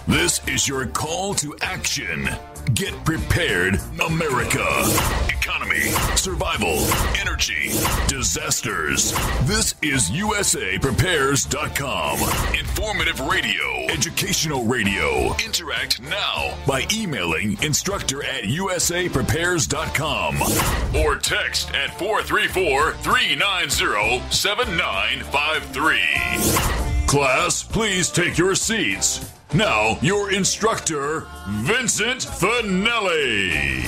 This is your call to action. Get prepared, America. Economy, survival, energy, disasters. This is USAPrepares.com. Informative radio, educational radio. Interact now by emailing instructor@USAPrepares.com or text at 434-390-7953. Class, please take your seats. Now, your instructor, Vincent Finelli.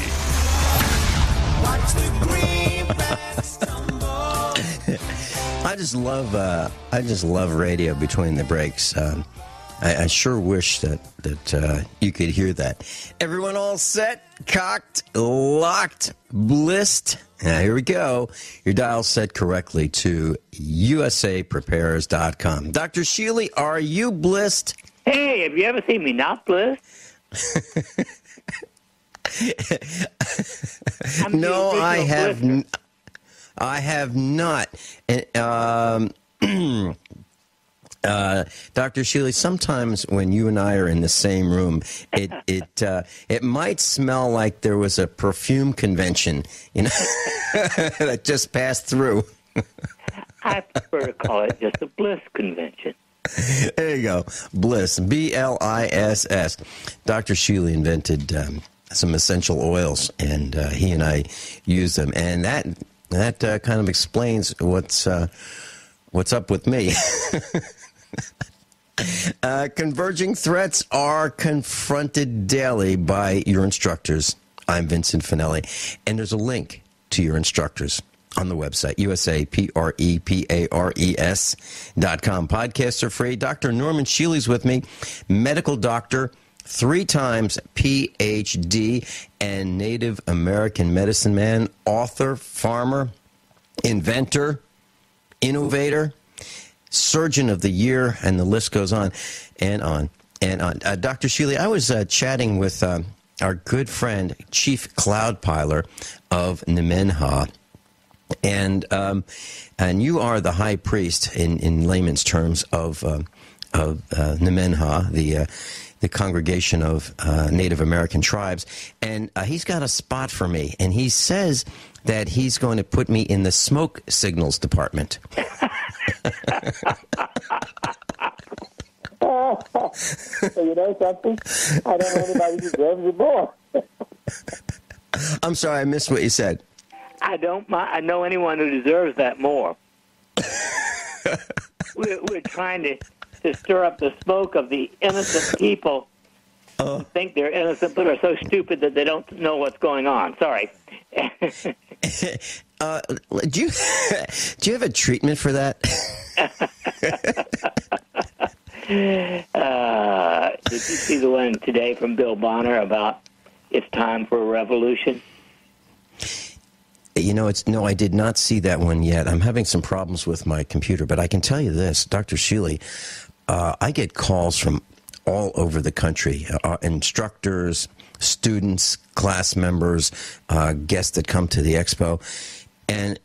Watch the greenbacks stumble. I just love radio between the breaks. I sure wish that you could hear that. Everyone all set, cocked, locked, blissed. Now, here we go. Your dial set correctly to USAPrepares.com. Dr. Shealy, are you blissed? Hey, have you ever seen me not blissed? No, I have not. And, Dr. Shealy, sometimes when you and I are in the same room, it might smell like there was a perfume convention, that just passed through. I prefer to call it just a bliss convention. There you go. Bliss. B-L-I-S-S. Dr. Shealy invented some essential oils, and he and I use them. And that kind of explains what's up with me. Converging threats are confronted daily by your instructors. I'm Vincent Finelli. And there's a link to your instructors on the website, USAPrepares.com. Podcasts are free. Dr. Norman Shealy's with me, medical doctor, 3 times PhD, and Native American medicine man, author, farmer, inventor, innovator, surgeon of the year, and the list goes on and on and on. Dr. Shealy, I was chatting with our good friend, Chief Cloud Piler of Nemenhah. And you are the high priest in layman's terms of Nemenhah, the congregation of Native American tribes, and he's got a spot for me, and he says that he's going to put me in the smoke signals department. You know something? I don't know anybody who deserves it more. I'm sorry, I missed what you said. I know anyone who deserves that more. We're trying to stir up the smoke of the innocent people who think they're innocent but are so stupid that they don't know what's going on. Sorry. Do you have a treatment for that? Did you see the one today from Bill Bonner about it's time for a revolution? No, I did not see that one yet. I'm having some problems with my computer, but I can tell you this, Dr. Shealy, I get calls from all over the country, instructors, students, class members, guests that come to the expo, and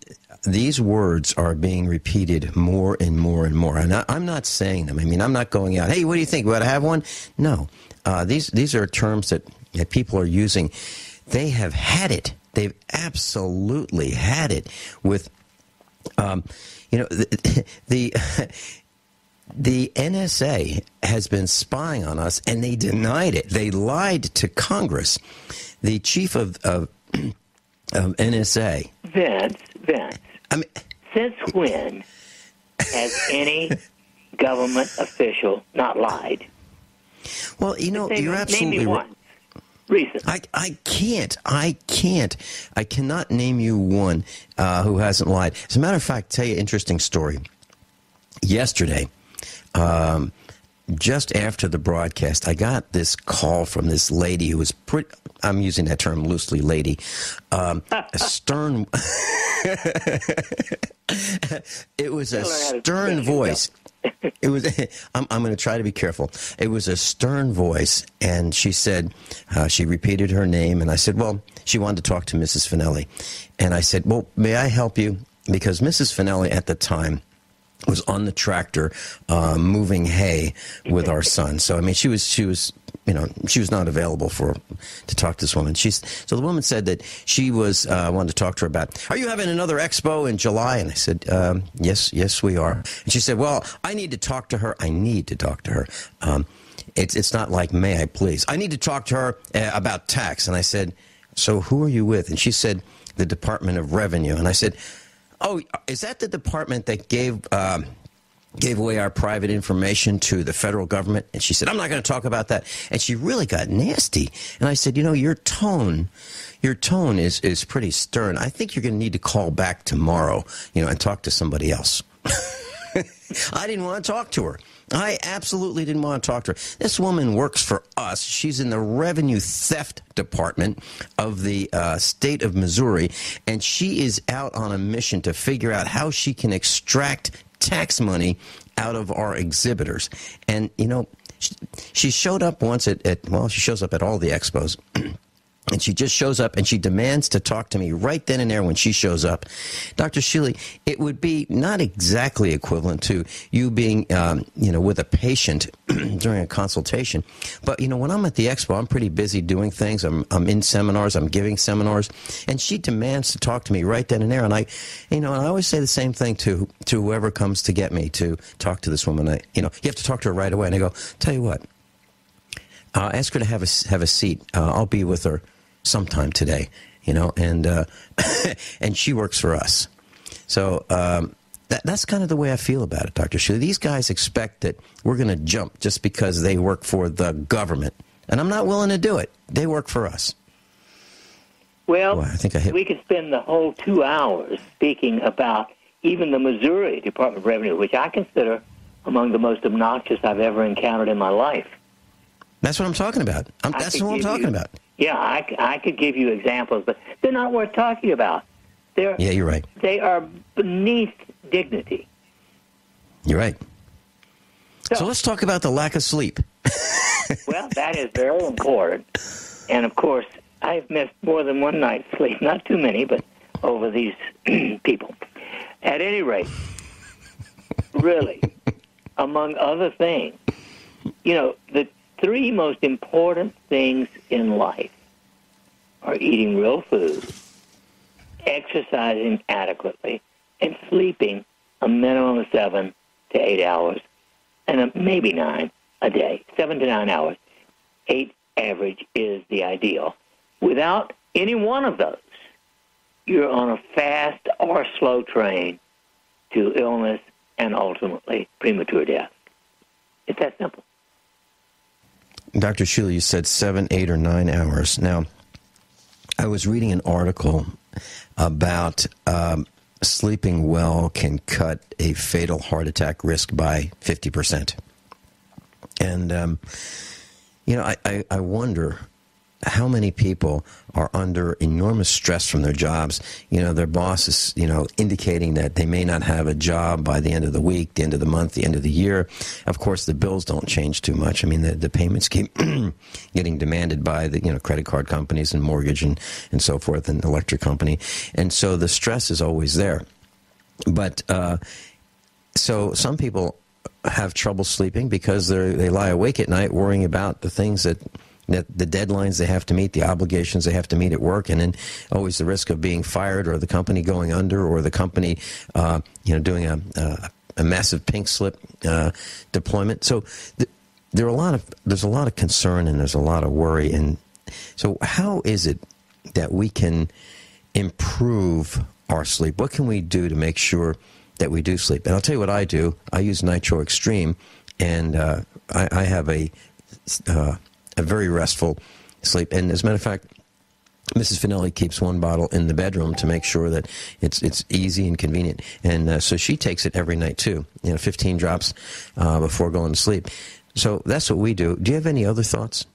these words are being repeated more and more and more. And I'm not saying them. I mean, I'm not going out, hey, what do you think? We ought to have one? No. These are terms that people are using. They have had it. They've absolutely had it with, the NSA has been spying on us, and they denied it. They lied to Congress. The chief of NSA. Vince. I mean, since when has any government official not lied? Well, you're absolutely right. Reason. I cannot name you one who hasn't lied. As a matter of fact, tell you an interesting story. Yesterday, just after the broadcast, I got this call from this lady who was I'm using that term loosely, lady, a stern. It was a stern voice. It was. I'm going to try to be careful. It was a stern voice, and she said, she repeated her name, and I said, well, she wanted to talk to Mrs. Finelli, and I said, well, may I help you? Because Mrs. Finelli at the time was on the tractor moving hay with our son. So I mean, she was not available to talk to this woman. So the woman said that she was wanted to talk to her about, are you having another expo in July? And I said, yes, we are. And she said, well, I need to talk to her. I need to talk to her. It's not like, may I please? I need to talk to her about tax. And I said, so who are you with? And she said, the Department of Revenue. And I said, oh, is that the department that gave away our private information to the federal government? And she said, I'm not going to talk about that. And she really got nasty. And I said, your tone is pretty stern. I think you're going to need to call back tomorrow, and talk to somebody else. I didn't want to talk to her. I absolutely didn't want to talk to her. This woman works for us. She's in the Revenue Theft Department of the state of Missouri, and she is out on a mission to figure out how she can extract tax money out of our exhibitors. And, she showed up once she shows up at all the expos. And she just shows up and she demands to talk to me right then and there when she shows up. Dr. Shealy, it would be not exactly equivalent to you being, with a patient during a consultation. But, when I'm at the expo, I'm pretty busy doing things. I'm in seminars. I'm giving seminars. And she demands to talk to me right then and there. And I always say the same thing to whoever comes to get me to talk to this woman. You have to talk to her right away. And I go, tell you what, ask her to have a seat. I'll be with her sometime today, and and she works for us. So that's kind of the way I feel about it, Dr. Shealy. These guys expect that we're going to jump just because they work for the government, and I'm not willing to do it. They work for us. Well, I think we could spend the whole 2 hours speaking about even the Missouri Department of Revenue, which I consider among the most obnoxious I've ever encountered in my life. That's what I'm talking about. That's what I'm talking about. Yeah, I could give you examples, but they're not worth talking about. Yeah, you're right. They are beneath dignity. You're right. So let's talk about the lack of sleep. Well, that is very important. And, of course, I've missed more than one night's sleep. Not too many, but over these people. At any rate, really, among other things, the three most important things in life are eating real food, exercising adequately, and sleeping a minimum of 7 to 8 hours, and maybe 9 a day. 7 to 9 hours. 8 average is the ideal. Without any one of those, you're on a fast or slow train to illness and ultimately premature death. It's that simple. Dr. Shealy, you said 7, 8, or 9 hours. Now, I was reading an article about sleeping well can cut a fatal heart attack risk by 50%. And, I wonder how many people are under enormous stress from their jobs. Their boss is, indicating that they may not have a job by the end of the week, the end of the month, the end of the year. Of course, the bills don't change too much. I mean, the payments keep getting demanded by the, credit card companies and mortgage and so forth, and electric company. And so the stress is always there. But so some people have trouble sleeping because they lie awake at night worrying about the things that the deadlines they have to meet, the obligations they have to meet at work, and then always the risk of being fired or the company going under or the company, doing a massive pink slip deployment. So there's a lot of concern and there's a lot of worry. And so how is it that we can improve our sleep? What can we do to make sure that we do sleep? And I'll tell you what I do. I use Nitro Extreme, and I have a very restful sleep. And as a matter of fact, Mrs. Finelli keeps one bottle in the bedroom to make sure that it's easy and convenient. And so she takes it every night too, 15 drops before going to sleep. So that's what we do. Do you have any other thoughts?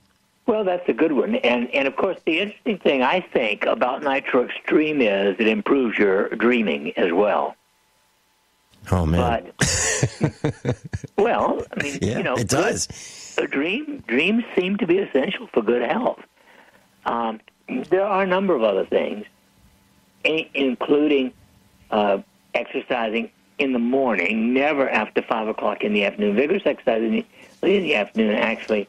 Well, that's a good one. And of course, the interesting thing I think about Nitro Extreme is it improves your dreaming as well. Oh, man. But Well, I mean, Yeah, it does. Dreams seem to be essential for good health. There are a number of other things, including exercising in the morning, never after 5 o'clock in the afternoon. Vigorous exercise in the afternoon actually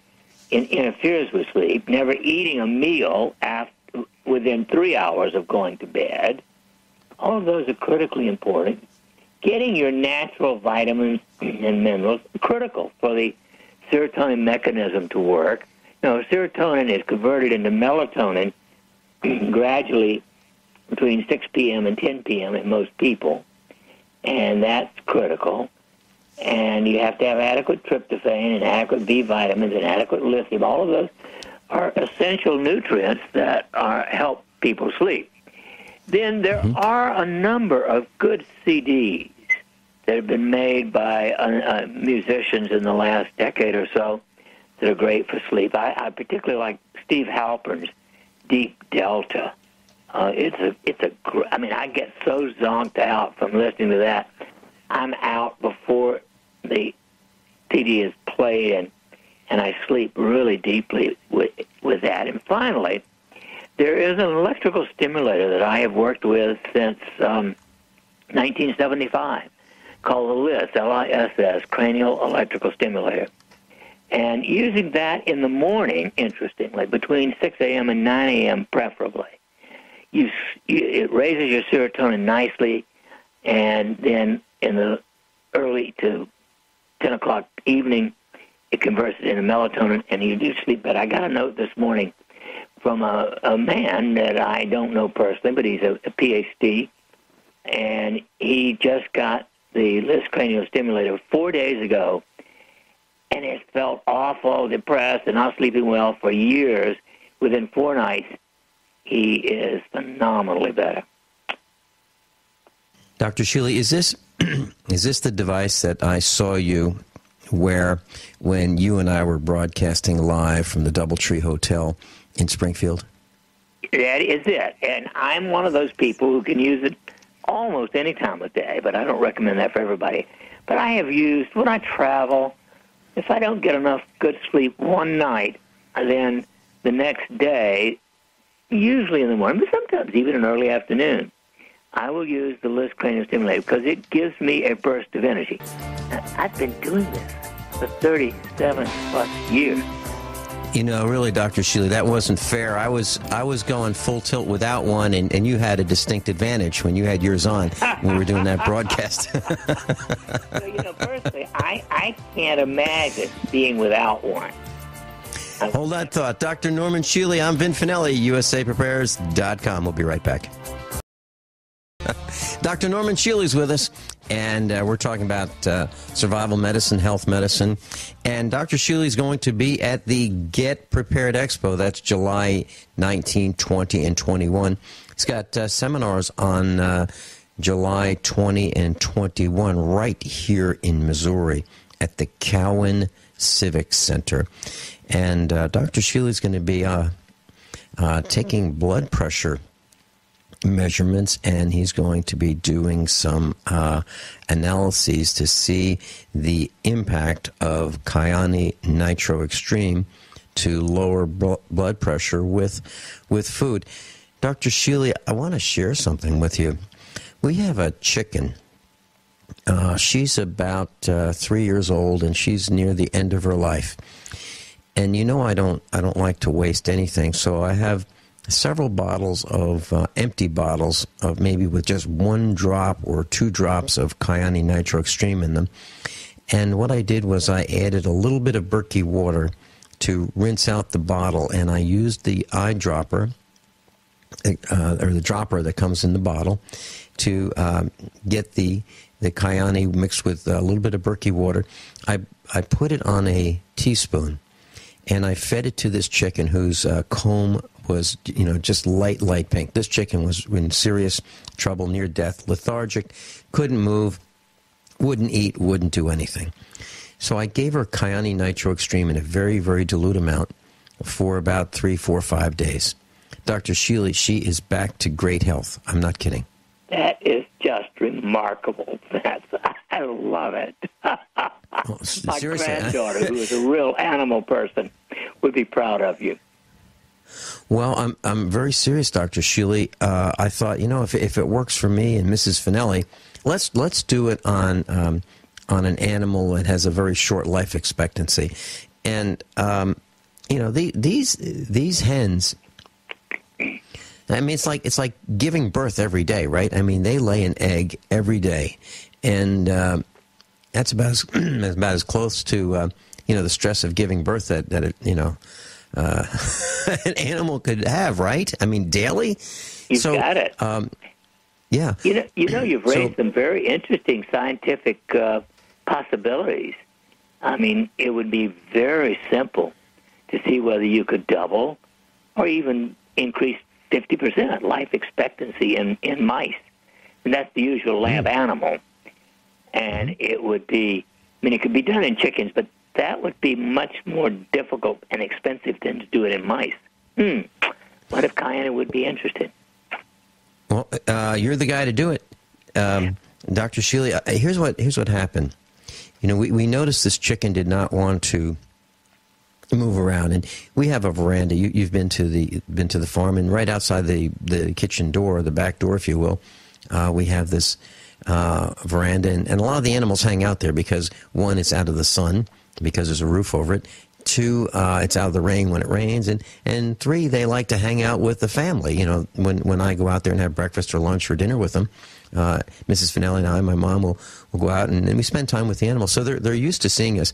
interferes with sleep. Never eating a meal within 3 hours of going to bed. All of those are critically important. Getting your natural vitamins and minerals critical for the serotonin mechanism to work. Serotonin is converted into melatonin gradually between 6 p.m. and 10 p.m. in most people, and that's critical. And you have to have adequate tryptophan and adequate B vitamins and adequate lithium. All of those are essential nutrients that help people sleep. Then there are a number of good CDs that have been made by musicians in the last decade or so that are great for sleep. I particularly like Steve Halpern's Deep Delta. I get so zonked out from listening to that. I'm out before the CD is played, and I sleep really deeply with that. And finally, there is an electrical stimulator that I have worked with since 1975 called the LISS, L-I-S-S, Cranial Electrical Stimulator. And using that in the morning, interestingly, between 6 a.m. and 9 a.m. preferably, it raises your serotonin nicely, and then in the early to 10 o'clock evening, it converts it into melatonin, and you do sleep better. I got a note this morning from a man that I don't know personally, but he's a PhD, and he just got the LISS cranial stimulator 4 days ago, and it felt awful, depressed, and not sleeping well for years. Within 4 nights, he is phenomenally better. Dr. Shealy, is this the device that I saw you wear when you and I were broadcasting live from the Doubletree Hotel in Springfield? That is it. And I'm one of those people who can use it almost any time of day, but I don't recommend that for everybody. But I have used, when I travel, if I don't get enough good sleep one night, then the next day, usually in the morning, but sometimes even in early afternoon, I will use the LISS cranial stimulator because it gives me a burst of energy. Now, I've been doing this for 37-plus years. Really, Dr. Shealy, that wasn't fair. I was going full tilt without one, and you had a distinct advantage when you had yours on when we were doing that broadcast. So, personally, I can't imagine being without one. Hold that thought. Dr. Norman Shealy, I'm Vin Finelli, USAPrepares.com. We'll be right back. Dr. Norman Shealy's with us, and we're talking about survival medicine, health medicine. And Dr. Shealy's going to be at the Get Prepared Expo. That's July 19, 20, and 21. He's got seminars on July 20 and 21 right here in Missouri at the Cowan Civic Center. And Dr. Shealy's going to be taking blood pressure measurements, and he's going to be doing some analyses to see the impact of Kyani Nitro Extreme to lower blood pressure with food. Dr. Shealy, I want to share something with you. We have a chicken. She's about 3 years old, and she's near the end of her life. And I don't like to waste anything, so I have several bottles of empty bottles of maybe with just 1 drop or 2 drops of Kyani Nitro Extreme in them. And what I did was I added a little bit of Berkey water to rinse out the bottle, and I used the eyedropper, or the dropper that comes in the bottle, to get the Kyani mixed with a little bit of Berkey water. I put it on a teaspoon, and I fed it to this chicken whose comb was, just light pink. This chicken was in serious trouble, near death, lethargic, couldn't move, wouldn't eat, wouldn't do anything. So I gave her Kyani Nitro Extreme in a very, very dilute amount for about 3, 4, 5 days. Dr. Shealy, she is back to great health. I'm not kidding. That is just remarkable. I love it. Well, My seriously, granddaughter, who is a real animal person, would be proud of you. Well, I'm very serious, Dr. Shealy. I thought, if it works for me and Mrs. Finelli, let's do it on an animal that has a very short life expectancy, and these hens. I mean, it's like giving birth every day, right? I mean, they lay an egg every day, and that's about as close to the stress of giving birth that an animal could have, right? I mean, daily. You've got it. Yeah. You've raised some very interesting scientific possibilities. I mean, it would be very simple to see whether you could double or even increase 50% life expectancy in mice. And that's the usual lab animal. And it would be, it could be done in chickens, but that would be much more difficult and expensive than to do it in mice. What if Cayenne would be interested? Well, you're the guy to do it. Dr. Shealy, here's what happened. We noticed this chicken did not want to move around, and we have a veranda. You've been to the farm, and right outside the kitchen door, the back door, if you will, we have this veranda, and a lot of the animals hang out there because, one, it's out of the sun because there's a roof over it. Two, it's out of the rain when it rains, and three, they like to hang out with the family. When I go out there and have breakfast or lunch or dinner with them, Mrs. Finelli and I, my mom, will go out and we spend time with the animals. So they're used to seeing us.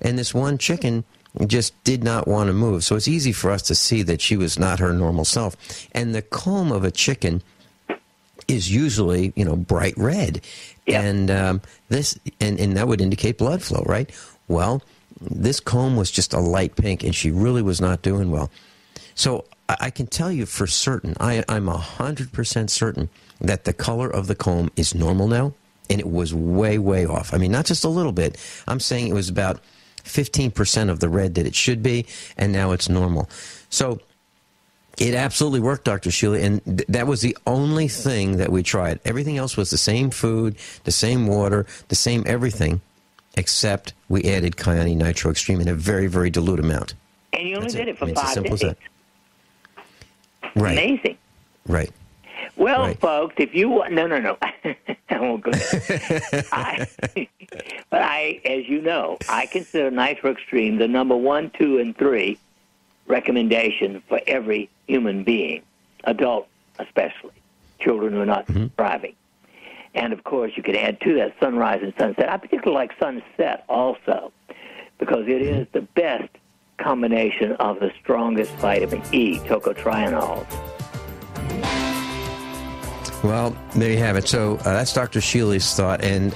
And this one chicken just did not want to move. So it's easy for us to see that she was not her normal self. And the comb of a chicken is usually, bright red. Yeah. And and that would indicate blood flow, right? Well, this comb was just a light pink, and she really was not doing well. So I can tell you for certain, I'm 100% certain that the color of the comb is normal now, and it was way, way off. I mean, not just a little bit. I'm saying it was about 15% of the red that it should be, and now it's normal. So it absolutely worked, Dr. Shealy, and that was the only thing that we tried. Everything else was the same food, the same water, the same everything, except we added Cayenne Nitro Extreme in a very, very dilute amount. And you only did it for it's as 5 simple as days. that. Right. Amazing. Right. Well, Right. folks, if you want... No. I won't go there. But as you know, I consider Nitro Extreme the number 1, 2, and 3 recommendation for every human being, adult especially, children who are not thriving. And, of course, you can add to that sunrise and sunset. I particularly like sunset also because it is the best combination of the strongest vitamin E, tocotrienols. Well, there you have it. So that's Dr. Shealy's thought. And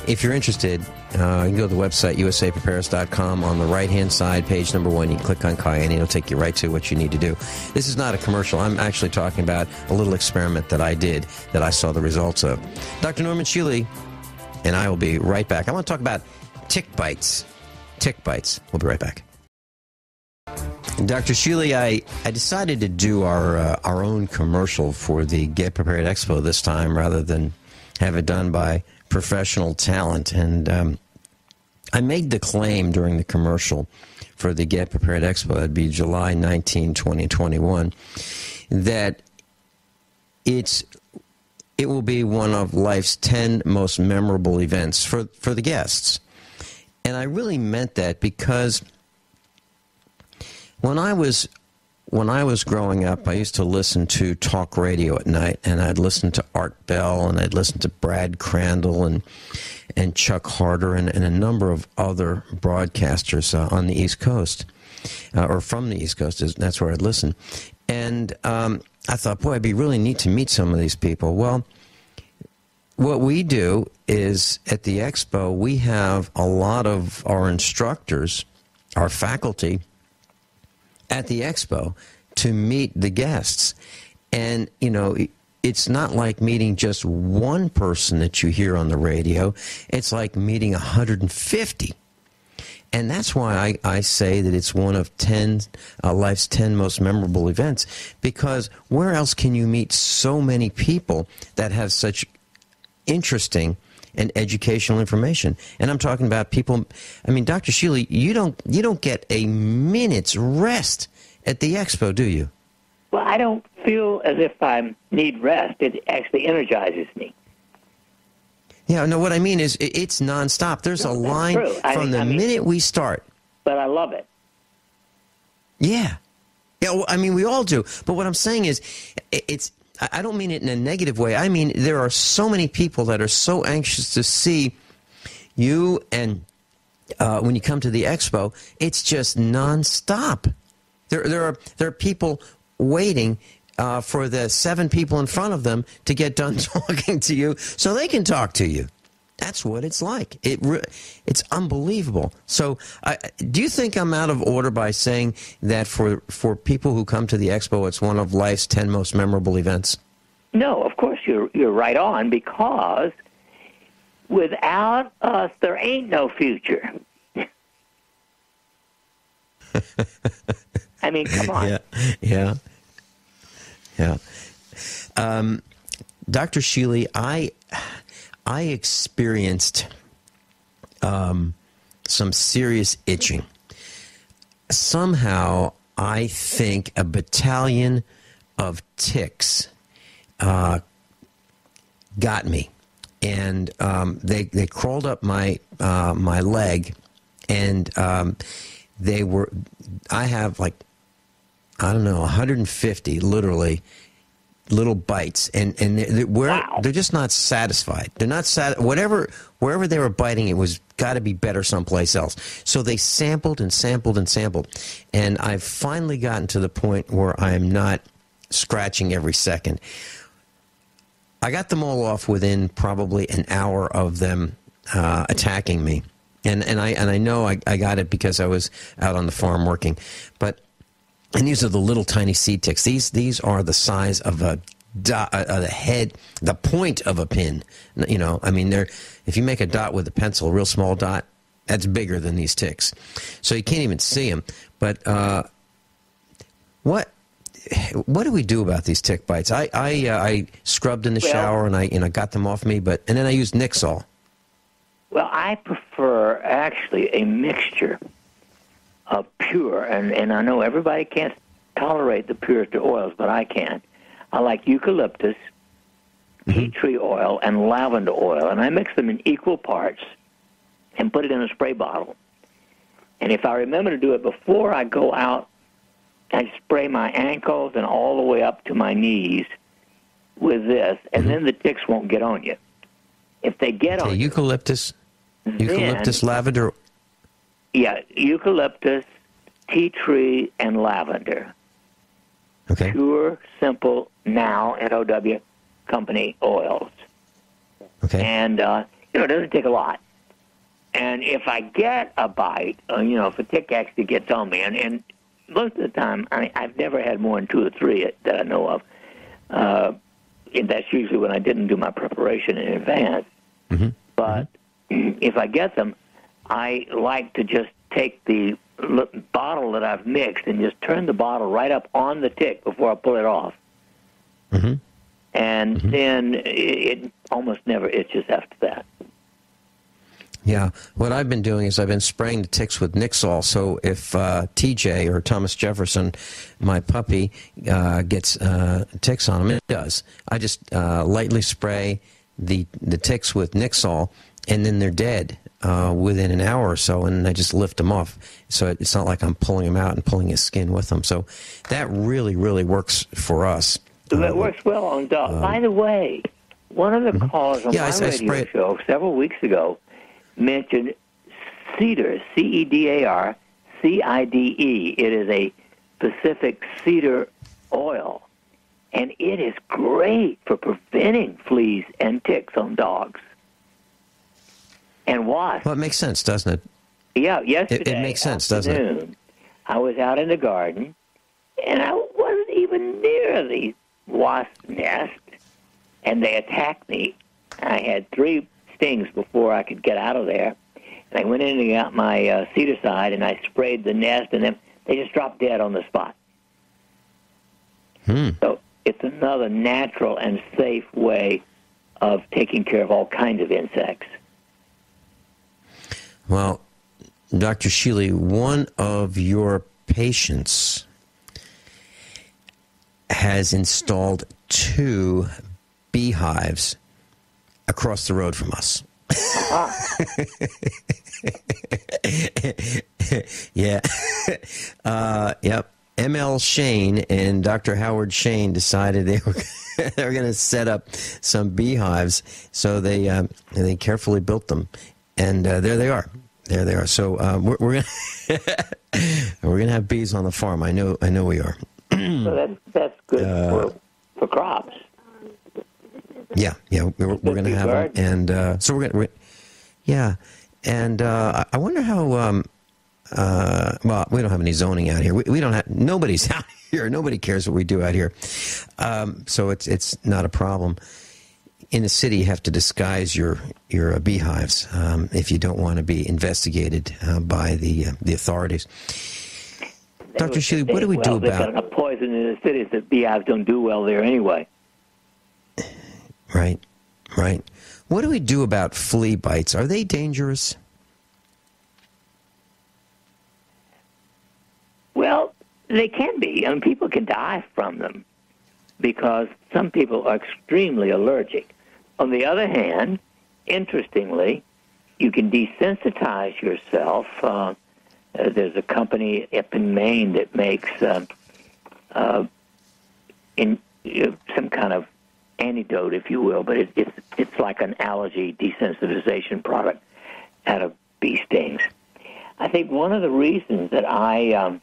if you're interested, you can go to the website, usaprepares.com. On the right-hand side, page number 1, you can click on Cayenne. It'll take you right to what you need to do. This is not a commercial. I'm actually talking about a little experiment that I did that I saw the results of. Dr. Norman Shealy and I will be right back. I want to talk about tick bites. Tick bites. We'll be right back. Dr. Shealy, I decided to do our own commercial for the Get Prepared Expo this time rather than have it done by professional talent. And I made the claim during the commercial for the Get Prepared Expo, that'd be July 19, 2021, that it will be one of life's 10 most memorable events for the guests. And I really meant that because when I was growing up, I used to listen to talk radio at night, and I'd listen to Art Bell, and I'd listen to Brad Crandall and Chuck Harder and a number of other broadcasters on the East Coast, or from the East Coast. That's where I'd listen. And I thought, boy, it'd be really neat to meet some of these people. Well, what we do is at the Expo, we have a lot of our instructors, our faculty, at the Expo to meet the guests. And, it's not like meeting just one person that you hear on the radio. It's like meeting 150. And that's why I say that it's one of life's 10 most memorable events, because where else can you meet so many people that have such interesting and educational information? And I'm talking about people. I mean, Dr. Shealy, you don't get a minute's rest at the expo, do you? Well, I don't feel as if I need rest. It actually energizes me. Yeah, no, what I mean is it's nonstop. There's a line from the minute we start. But I love it. Yeah. Yeah, well, I mean, we all do. But what I'm saying is, I don't mean it in a negative way. I mean, there are so many people that are so anxious to see you, and when you come to the expo, it's just nonstop. There are people waiting for the 7 people in front of them to get done talking to you so they can talk to you. That's what it's like. It's unbelievable. So do you think I'm out of order by saying that for people who come to the expo, it's one of life's 10 most memorable events? No, of course you're right on, because without us, there ain't no future. I mean, come on. Yeah. Dr. Shealy, I experienced some serious itching. Somehow, I think a battalion of ticks got me, and they crawled up my leg, and I have like, I don't know, 150 literally little bites, and they're just not satisfied. They're not wherever they were biting, it was got to be better someplace else. So they sampled and sampled and sampled, and I've finally gotten to the point where I am not scratching every second. I got them all off within probably an hour of them attacking me, and I know I got it because I was out on the farm working, but. And these are the little tiny seed ticks. These are the size of a dot, the head, the point of a pin. You know, I mean, if you make a dot with a pencil, a real small dot, that's bigger than these ticks. So you can't even see them. But what do we do about these tick bites? I scrubbed in the shower and I got them off me, and then I used Nixol. Well, I prefer actually a mixture of pure, and I know everybody can't tolerate the purest oils, but I can. I like eucalyptus, tea tree oil, and lavender oil, and I mix them in equal parts and put it in a spray bottle. And if I remember to do it before I go out, I spray my ankles and all the way up to my knees with this, and then the ticks won't get on you. If they get on eucalyptus, lavender. Yeah, eucalyptus, tea tree, and lavender. Okay. Pure, simple, now, NOW company oils. Okay. And, it doesn't take a lot. And if I get a bite, if a tick actually gets on me, and most of the time, I've never had more than 2 or 3 that I know of. And that's usually when I didn't do my preparation in advance. Mm-hmm. But if I get them, I like to just take the bottle that I've mixed and just turn the bottle right up on the tick before I pull it off. Mm-hmm. And then it almost never itches after that. Yeah. What I've been doing is I've been spraying the ticks with Nixol. So if TJ or Thomas Jefferson, my puppy, gets ticks on him, it does. I just lightly spray the ticks with Nixol, and then they're dead within an hour or so, and I just lift them off. So it's not like I'm pulling them out and pulling his skin with them. So that really, really works for us. It works well on dogs. By the way, one of the callers on my radio show several weeks ago mentioned cedar, CEDAR, CIDE. It is a Pacific cedar oil, and it is great for preventing fleas and ticks on dogs. And wasps. Well, it makes sense, doesn't it? Yeah, yesterday it makes sense, doesn't it? I was out in the garden, and I wasn't even near the wasp nest, and they attacked me. I had 3 stings before I could get out of there, And I went in and got my cedar-side, and I sprayed the nest, and then they just dropped dead on the spot. So it's another natural and safe way of taking care of all kinds of insects. Well, Dr. Shealy, one of your patients has installed 2 beehives across the road from us. Yeah. Yep. ML Shayne and Dr. Howard Shayne decided they were going to set up some beehives, so they carefully built them, and there they are. There they are. So we're gonna have bees on the farm. I know we are. So that's good for crops. Yeah, we're going to have them, and so we're yeah, and I wonder how. Well, we don't have any zoning out here. We don't have. Nobody's out here. Nobody cares what we do out here. So it's not a problem. In the city, you have to disguise your beehives if you don't want to be investigated by the authorities. Dr. Shealy, what do we do about a poison in the cities that beehives don't do well there anyway? Right. What do we do about flea bites? Are they dangerous? Well, they can be. I mean, people can die from them because some people are extremely allergic. On the other hand, interestingly, you can desensitize yourself. There's a company up in Maine that makes some kind of antidote, if you will, but it's like an allergy desensitization product out of bee stings. I think one of the reasons that I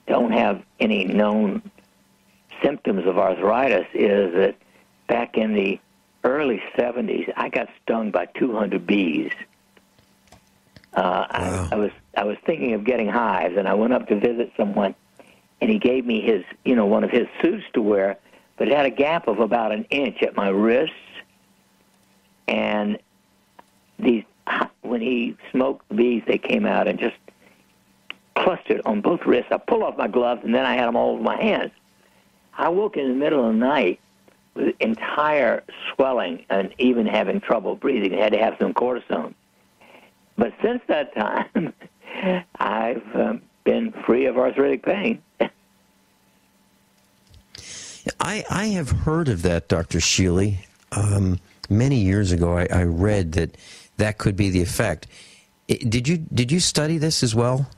don't have any known symptoms of arthritis is that back in the early 70s, I got stung by 200 bees. Wow. I was thinking of getting hives, and I went up to visit someone, and he gave me his, one of his suits to wear, but it had a gap of about an inch at my wrists, and when he smoked the bees, they came out and just clustered on both wrists. I pulled off my gloves, and then I had them all over my hands. I woke in the middle of the night with entire swelling and even having trouble breathing. I had to have some cortisone. But since that time, I've been free of arthritic pain. I have heard of that, Dr. Shealy. Many years ago, I read that could be the effect. Did you study this as well?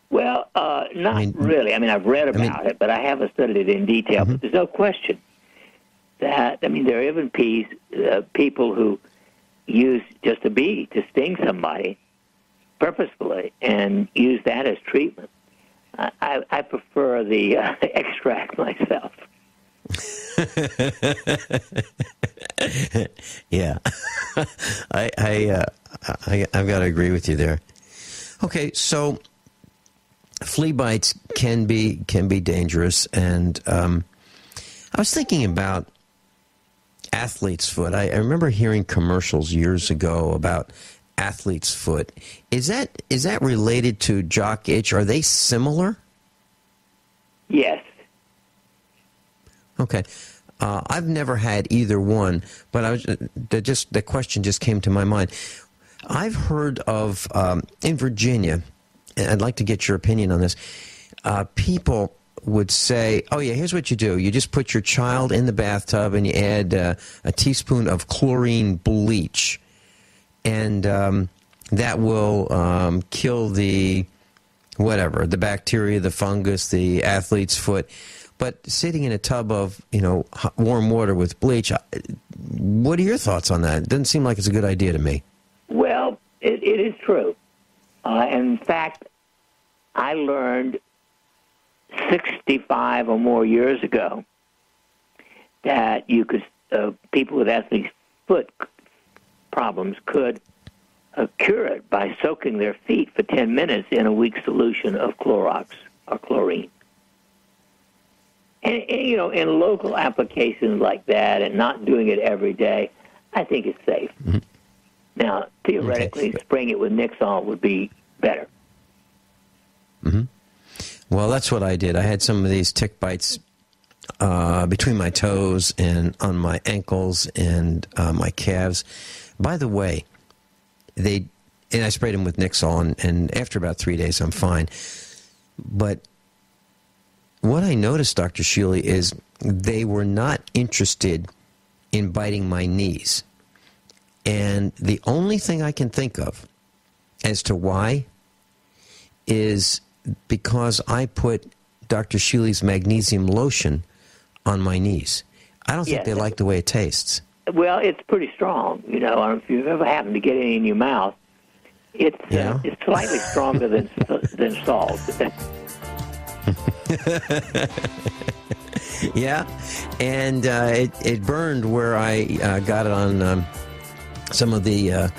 Well, not really. I mean, I've read about it, but I haven't studied it in detail. Mm-hmm. But there's no question that, there are even people who use just a bee to sting somebody purposefully and use that as treatment. I prefer the extract myself. Yeah, I've got to agree with you there. Okay, so flea bites can be dangerous, and I was thinking about athlete's foot. I remember hearing commercials years ago about athlete's foot. Is that related to jock itch? Are they similar? Yes. Okay. I've never had either one, but the question just came to my mind. I've heard of in Virginia, and I'd like to get your opinion on this. People would say, "Oh yeah, here's what you do: you just put your child in the bathtub and you add a teaspoon of chlorine bleach, and that will kill the bacteria, the fungus, the athlete's foot." But sitting in a tub of, warm water with bleach, what are your thoughts on that? It doesn't seem like it's a good idea to me. Well, it is true. In fact, I learned 65 or more years ago that you could, people with athlete's foot problems could cure it by soaking their feet for 10 minutes in a weak solution of Clorox or chlorine. And in local applications like that and not doing it every day, I think it's safe. Mm-hmm. Now, theoretically, spraying it with Nixol would be better. Well, that's what I did. I had some of these tick bites between my toes and on my ankles and my calves. By the way, and I sprayed them with Nixol, and after about 3 days, I'm fine. But what I noticed, Dr. Shealy, is they were not interested in biting my knees. And the only thing I can think of as to why is because I put Dr. Shealy's magnesium lotion on my knees. I don't think they like the way it tastes. Well, it's pretty strong. You know, if you've ever happened to get any in your mouth, it's slightly stronger than salt. Yeah, and it burned where I got it on some of the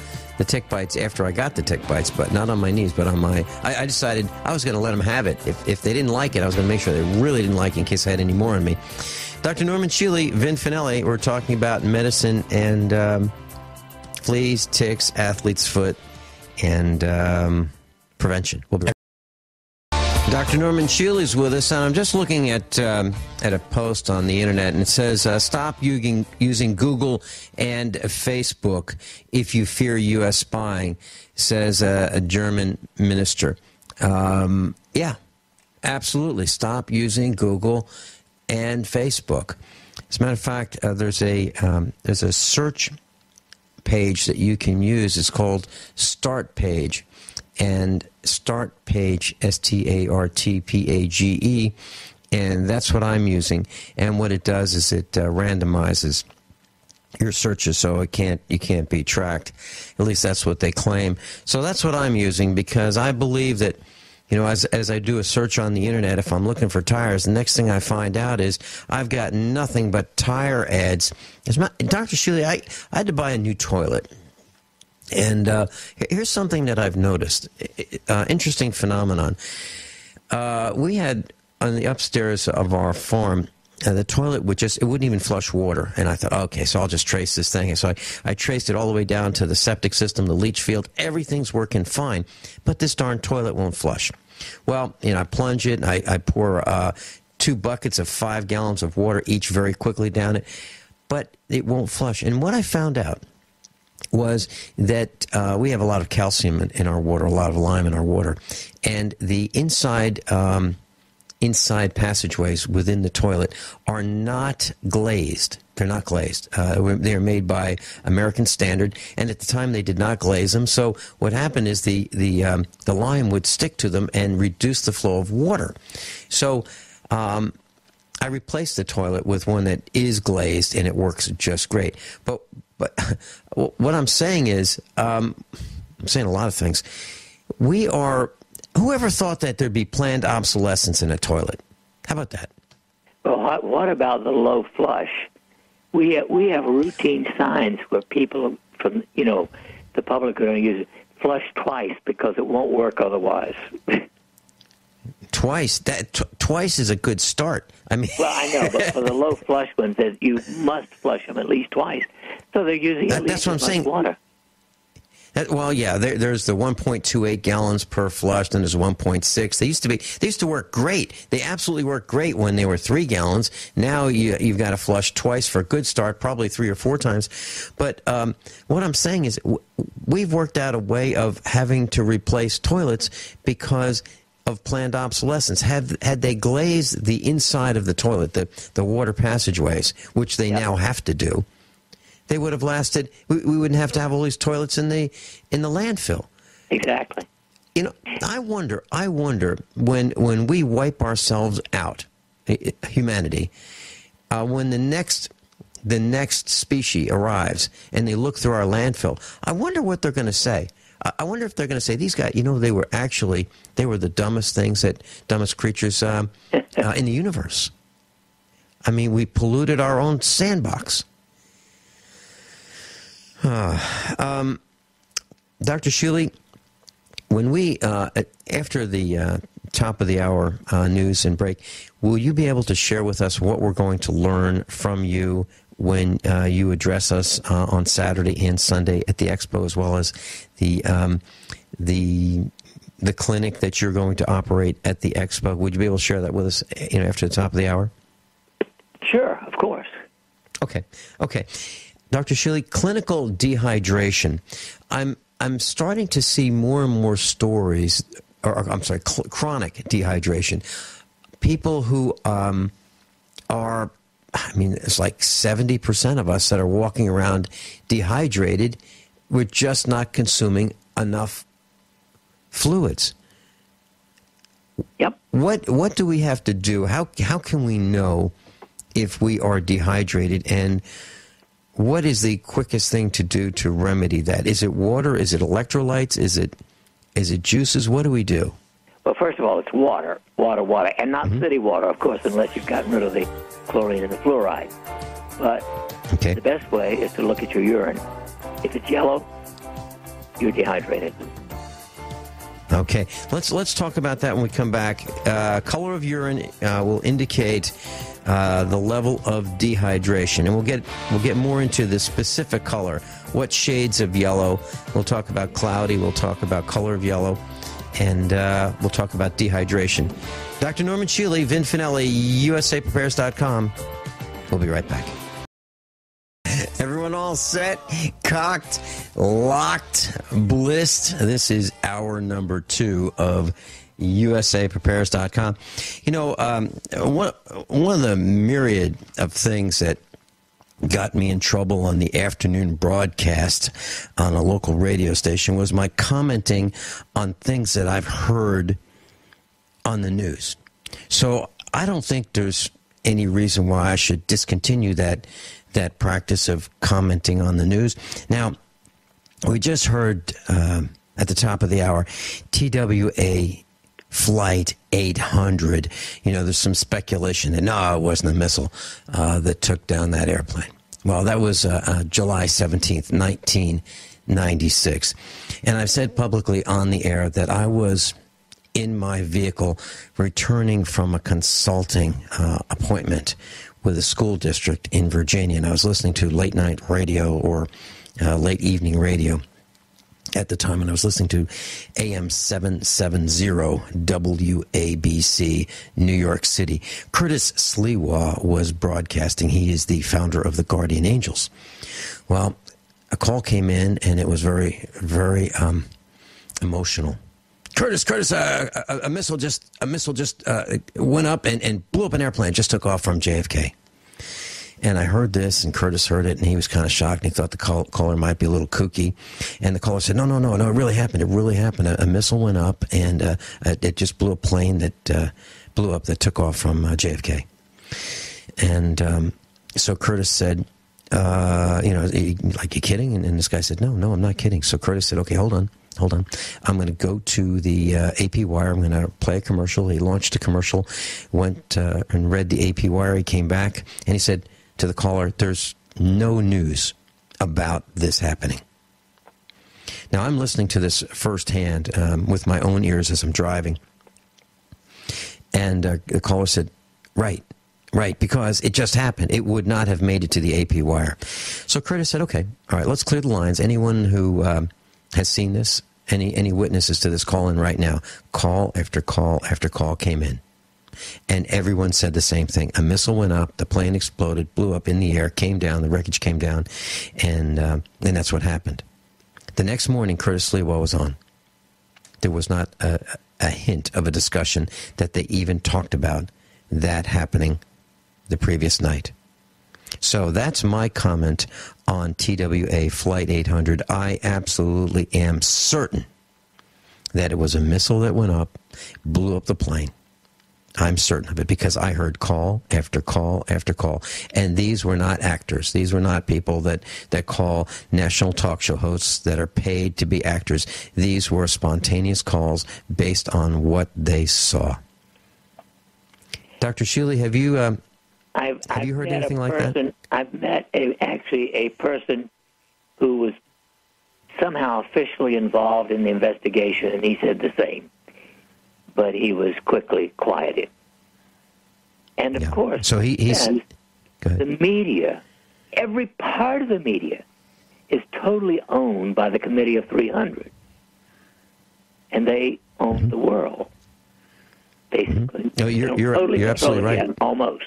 tick bites after I got the tick bites, but not on my knees, but on my... I decided I was going to let them have it. If they didn't like it, I was going to make sure they really didn't like it in case I had any more on me. Dr. Norman Shealy, Vin Finelli, we're talking about medicine and fleas, ticks, athlete's foot, and prevention. We'll be right back. Dr. Norman Shealy's with us, and I'm just looking at a post on the internet, and it says, stop using Google and Facebook if you fear U.S. spying, says a German minister. Yeah, absolutely. Stop using Google and Facebook. As a matter of fact, there's a search page that you can use. It's called Start Page. And Start Page, STARTPAGE, and that's what I'm using. And what it does is it randomizes your searches so you can't be tracked. At least that's what they claim. So that's what I'm using, because I believe that, you know, as I do a search on the internet, if I'm looking for tires, the next thing I find out is I've got nothing but tire ads. Dr. Shealy, I had to buy a new toilet. And here's something that I've noticed. Interesting phenomenon. We had on the upstairs of our farm, the toilet it wouldn't even flush water. And I thought, okay, so I'll just trace this thing. And so I traced it all the way down to the septic system, the leach field. Everything's working fine. But this darn toilet won't flush. Well, you know, I plunge it, and I pour 2 buckets of 5 gallons of water each very quickly down it. But it won't flush. And what I found out was that we have a lot of calcium in our water, a lot of lime in our water, and the inside passageways within the toilet are not glazed. They're not glazed. They're made by American standard, and at the time they did not glaze them. So what happened is the lime would stick to them and reduce the flow of water. So I replaced the toilet with one that is glazed, and it works just great. But what I'm saying is, I'm saying a lot of things. Whoever thought that there'd be planned obsolescence in a toilet? How about that? Well, what about the low flush? We have routine signs where people from, you know, the public are going to use it, flush twice because it won't work otherwise. Twice? Twice is a good start. I mean, well, I know, but for the low flush ones, that you must flush them at least twice. So they're using at least as much water. Well, yeah, there's the 1.28 gallons per flush, then there's 1.6. They used to work great. They absolutely worked great when they were 3 gallons. Now you've got to flush twice for a good start, probably 3 or 4 times. But what I'm saying is we've worked out a way of having to replace toilets because of planned obsolescence. Had they glazed the inside of the toilet, the water passageways, which they now have to do, they would have lasted. We wouldn't have to have all these toilets in the landfill. Exactly. You know, I wonder when we wipe ourselves out, humanity, when the next species arrives and they look through our landfill, I wonder what they're going to say. I wonder if they're going to say, these guys, you know, they were the dumbest creatures in the universe. I mean, we polluted our own sandbox. Dr. Shealy, when we, after the top of the hour news and break, will you be able to share with us what we're going to learn from you when you address us on Saturday and Sunday at the Expo, as well as the clinic that you're going to operate at the Expo. Would you be able to share that with us, after the top of the hour? Sure, of course. Okay. Dr. Shealy, clinical dehydration. I'm starting to see more and more stories, chronic dehydration. People who it's like 70% of us that are walking around dehydrated. We're just not consuming enough fluids. Yep. What do we have to do? How can we know if we are dehydrated, and what is the quickest thing to do to remedy that? Is it water? Is it electrolytes? Is it juices? What do we do? Well, first of all, it's water, and not city water, of course, unless you've gotten rid of the chlorine and the fluoride. But the best way is to look at your urine. If it's yellow, you're dehydrated. Okay, let's talk about that when we come back. Color of urine will indicate the level of dehydration, and we'll get more into the specific color. What shades of yellow? We'll talk about cloudy. We'll talk about color of yellow, and we'll talk about dehydration. Dr. Norman Shealy, Vin Finelli, USAPrepares.com. We'll be right back. Everyone all set, cocked, locked, blissed. This is hour number 2 of USAPrepares.com. One of the myriad of things that got me in trouble on the afternoon broadcast on a local radio station was my commenting on things that I've heard on the news. So I don't think there's any reason why I should discontinue that practice of commenting on the news. Now, we just heard at the top of the hour, TWA Flight 800. There's some speculation that, no, it wasn't a missile that took down that airplane. Well, that was July 17th, 1996. And I've said publicly on the air that I was in my vehicle returning from a consulting appointment with a school district in Virginia, and I was listening to late night radio or late evening radio at the time, and I was listening to AM 770 WABC, New York City. Curtis Sliwa was broadcasting. He is the founder of the Guardian Angels. Well, a call came in, and it was very, very emotional. Curtis, a missile just went up and blew up an airplane, just took off from JFK. And I heard this, and Curtis heard it, and he was kind of shocked, and he thought the caller might be a little kooky. And the caller said, no, it really happened. It really happened. A missile went up, and it just blew a plane that blew up that took off from JFK. And so Curtis said, like, you kidding? And this guy said, no, I'm not kidding. So Curtis said, okay, hold on. I'm going to go to the AP Wire. I'm going to play a commercial. He launched a commercial, went and read the AP Wire. He came back, and he said to the caller, there's no news about this happening. Now, I'm listening to this firsthand with my own ears as I'm driving. And the caller said, right, because it just happened. It would not have made it to the AP Wire. So Curtis said, okay, all right, let's clear the lines. Anyone who has seen this, any witnesses to this, call in right now. Call after call after call came in. And everyone said the same thing. A missile went up, the plane exploded, blew up in the air, came down, the wreckage came down, and that's what happened. The next morning, Curtis Sliwa was on. There was not a hint of a discussion that they even talked about that happening the previous night. So that's my comment on TWA Flight 800. I absolutely am certain that it was a missile that went up, blew up the plane. I'm certain of it because I heard call after call after call. And these were not actors. These were not people that call national talk show hosts that are paid to be actors. These were spontaneous calls based on what they saw. Dr. Shealy, have you heard anything like that? I've met a person who was somehow officially involved in the investigation, and he said the same. But he was quickly quieted. And, of course, so the the media every part of the media is totally owned by the Committee of 300. And they own the world, basically. No, you're absolutely right. Yet, almost.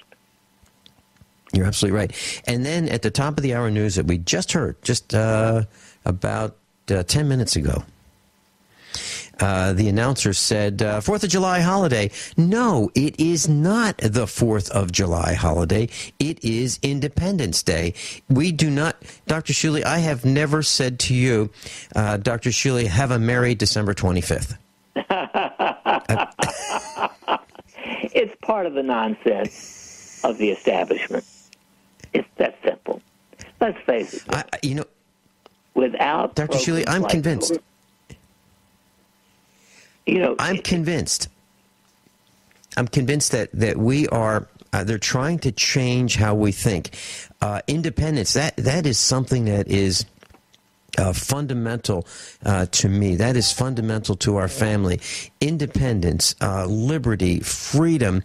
You're absolutely right. And then at the top of the hour news that we just heard, about 10 minutes ago, the announcer said, 4th of July holiday. No, it is not the 4th of July holiday. It is Independence Day. We do not, Dr. Shealy, I have never said to you, Dr. Shealy, have a merry December 25th. It's part of the nonsense of the establishment. It's that simple. Let's face it. Without Dr. Shealy, I'm convinced. I'm convinced. I'm convinced that we are. They're trying to change how we think. Independence. That is something that is fundamental to me. That is fundamental to our family. Independence, liberty, freedom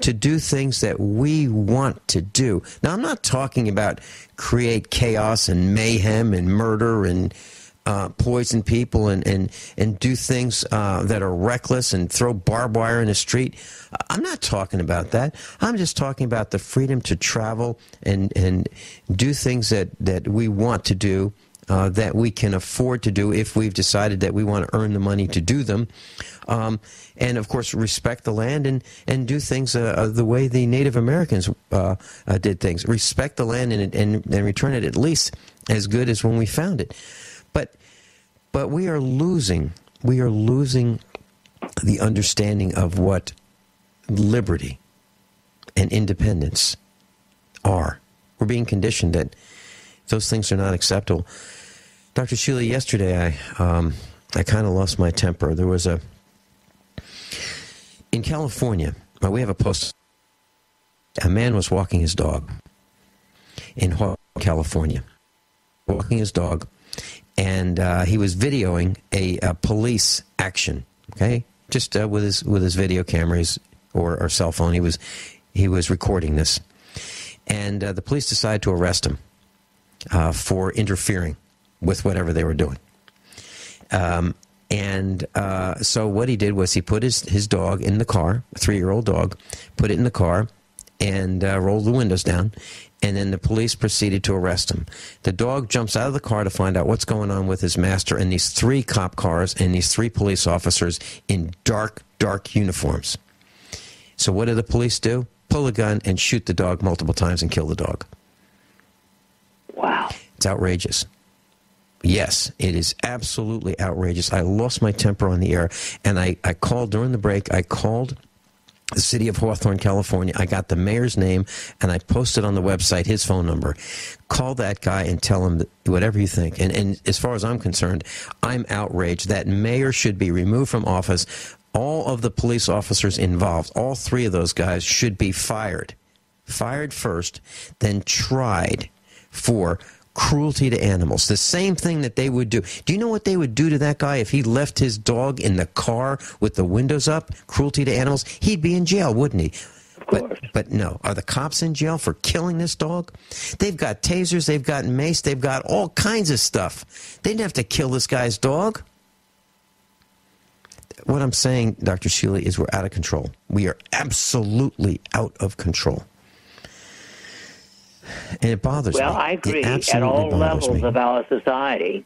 to do things that we want to do. Now, I'm not talking about create chaos and mayhem and murder and poison people and do things that are reckless and throw barbed wire in the street. I'm not talking about that. I'm just talking about the freedom to travel and do things that we want to do, that we can afford to do if we've decided that we want to earn the money to do them. And, of course, respect the land and do things the way the Native Americans did things. Respect the land and return it at least as good as when we found it. But we are losing the understanding of what liberty and independence are. We're being conditioned that those things are not acceptable. Dr. Shealy, yesterday I kind of lost my temper. There was in California, we have a post. A man was walking his dog in California, walking his dog. And he was videoing a police action, okay? Just with his video cameras or cell phone, he was recording this, and the police decided to arrest him for interfering with whatever they were doing. So what he did was he put his dog in the car, a 3-year-old dog, put it in the car, and rolled the windows down. And then the police proceeded to arrest him. The dog jumps out of the car to find out what's going on with his master and these 3 cop cars and these 3 police officers in dark uniforms. So what do the police do? Pull a gun and shoot the dog multiple times and kill the dog. Wow. It's outrageous. Yes, it is absolutely outrageous. I lost my temper on the air, and I called during the break. I called the city of Hawthorne, California. I got the mayor's name, and I posted on the website his phone number. Call that guy and tell him whatever you think. And as far as I'm concerned, I'm outraged. That mayor should be removed from office. All of the police officers involved, all 3 of those guys, should be fired. Fired first, then tried for cruelty to animals. The same thing that they would do. Do you know what they would do to that guy if he left his dog in the car with the windows up? Cruelty to animals? He'd be in jail, wouldn't he? Of course. But no. Are the cops in jail for killing this dog? They've got tasers, they've got mace, they've got all kinds of stuff. They didn't have to kill this guy's dog. What I'm saying, Dr. Shealy, is we're out of control. We are absolutely out of control. And it bothers me. Well, I agree at all levels of our society.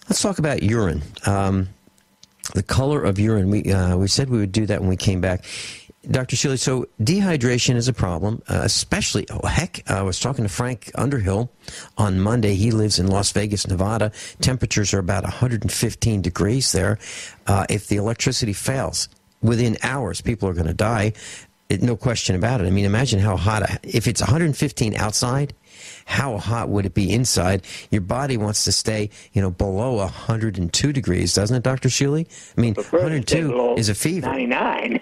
Let's talk about urine. The color of urine. We said we would do that when we came back. Dr. Shealy, so dehydration is a problem, especially, I was talking to Frank Underhill on Monday. He lives in Las Vegas, Nevada. Temperatures are about 115 degrees there. If the electricity fails, within hours, people are going to die. No question about it. I mean, imagine how hot, if it's 115 outside, how hot would it be inside? Your body wants to stay, below 102 degrees, doesn't it, Dr. Shealy? I mean, 102 is a fever. 99.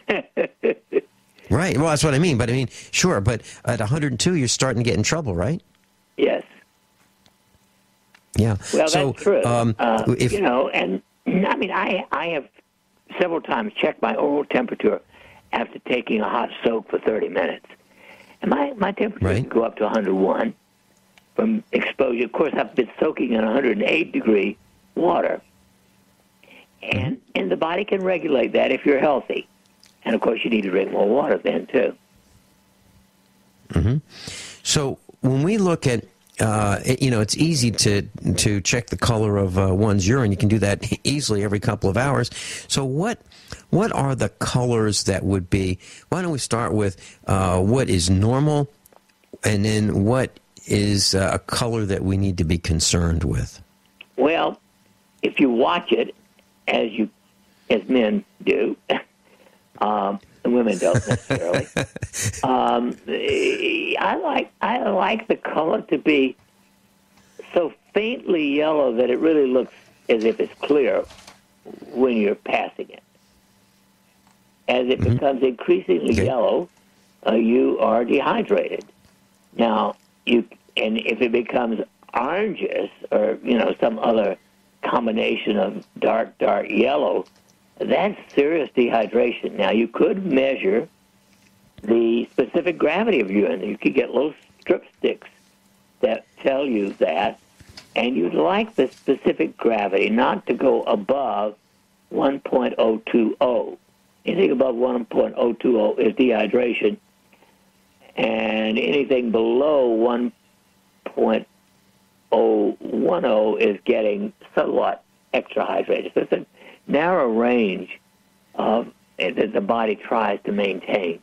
Right. Well, that's what I mean. But sure. But at 102, you're starting to get in trouble, right? Yes. Yeah. Well, so, that's true. And I have several times checked my oral temperature, after taking a hot soak for 30 minutes. And my temperature Right. can go up to 101 from exposure. Of course, I've been soaking in 108-degree water. And the body can regulate that if you're healthy. And, of course, you need to drink more water then, too. So when we look at, it's easy to check the color of one's urine. You can do that easily every couple of hours. So what are the colors that would be? Why don't we start with what is normal, and then what is a color that we need to be concerned with? Well, if you watch it, as men do, and women don't necessarily. I like the color to be so faintly yellow that it really looks as if it's clear when you're passing it. As it becomes increasingly yellow, you are dehydrated. Now, and if it becomes oranges or some other combination of dark yellow, that's serious dehydration. Now, you could measure the specific gravity of urine. You could get little strip sticks that tell you that, and you'd like the specific gravity not to go above 1.020. Anything above 1.020 is dehydration, and anything below 1.010 is getting somewhat extra hydrated. So it's a narrow range that the body tries to maintain.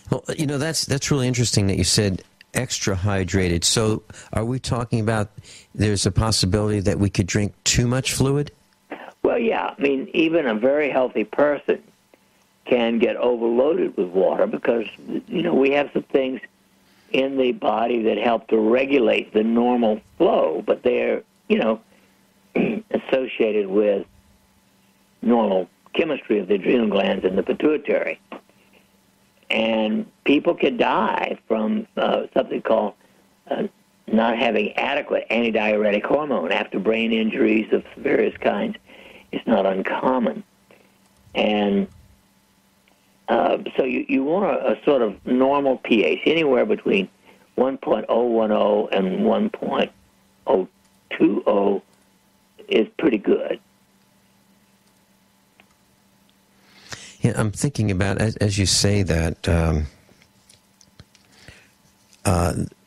Well, that's really interesting that you said extra hydrated. So are we talking about there's a possibility that we could drink too much fluid? Well, yeah. I mean, even a very healthy person can get overloaded with water because, we have some things in the body that help to regulate the normal flow, but they're, associated with normal chemistry of the adrenal glands and the pituitary. And people can die from something called not having adequate antidiuretic hormone after brain injuries of various kinds. It's not uncommon. And so you want a sort of normal pH, anywhere between 1.010 and 1.020 is pretty good. Yeah, I'm thinking about, as you say that,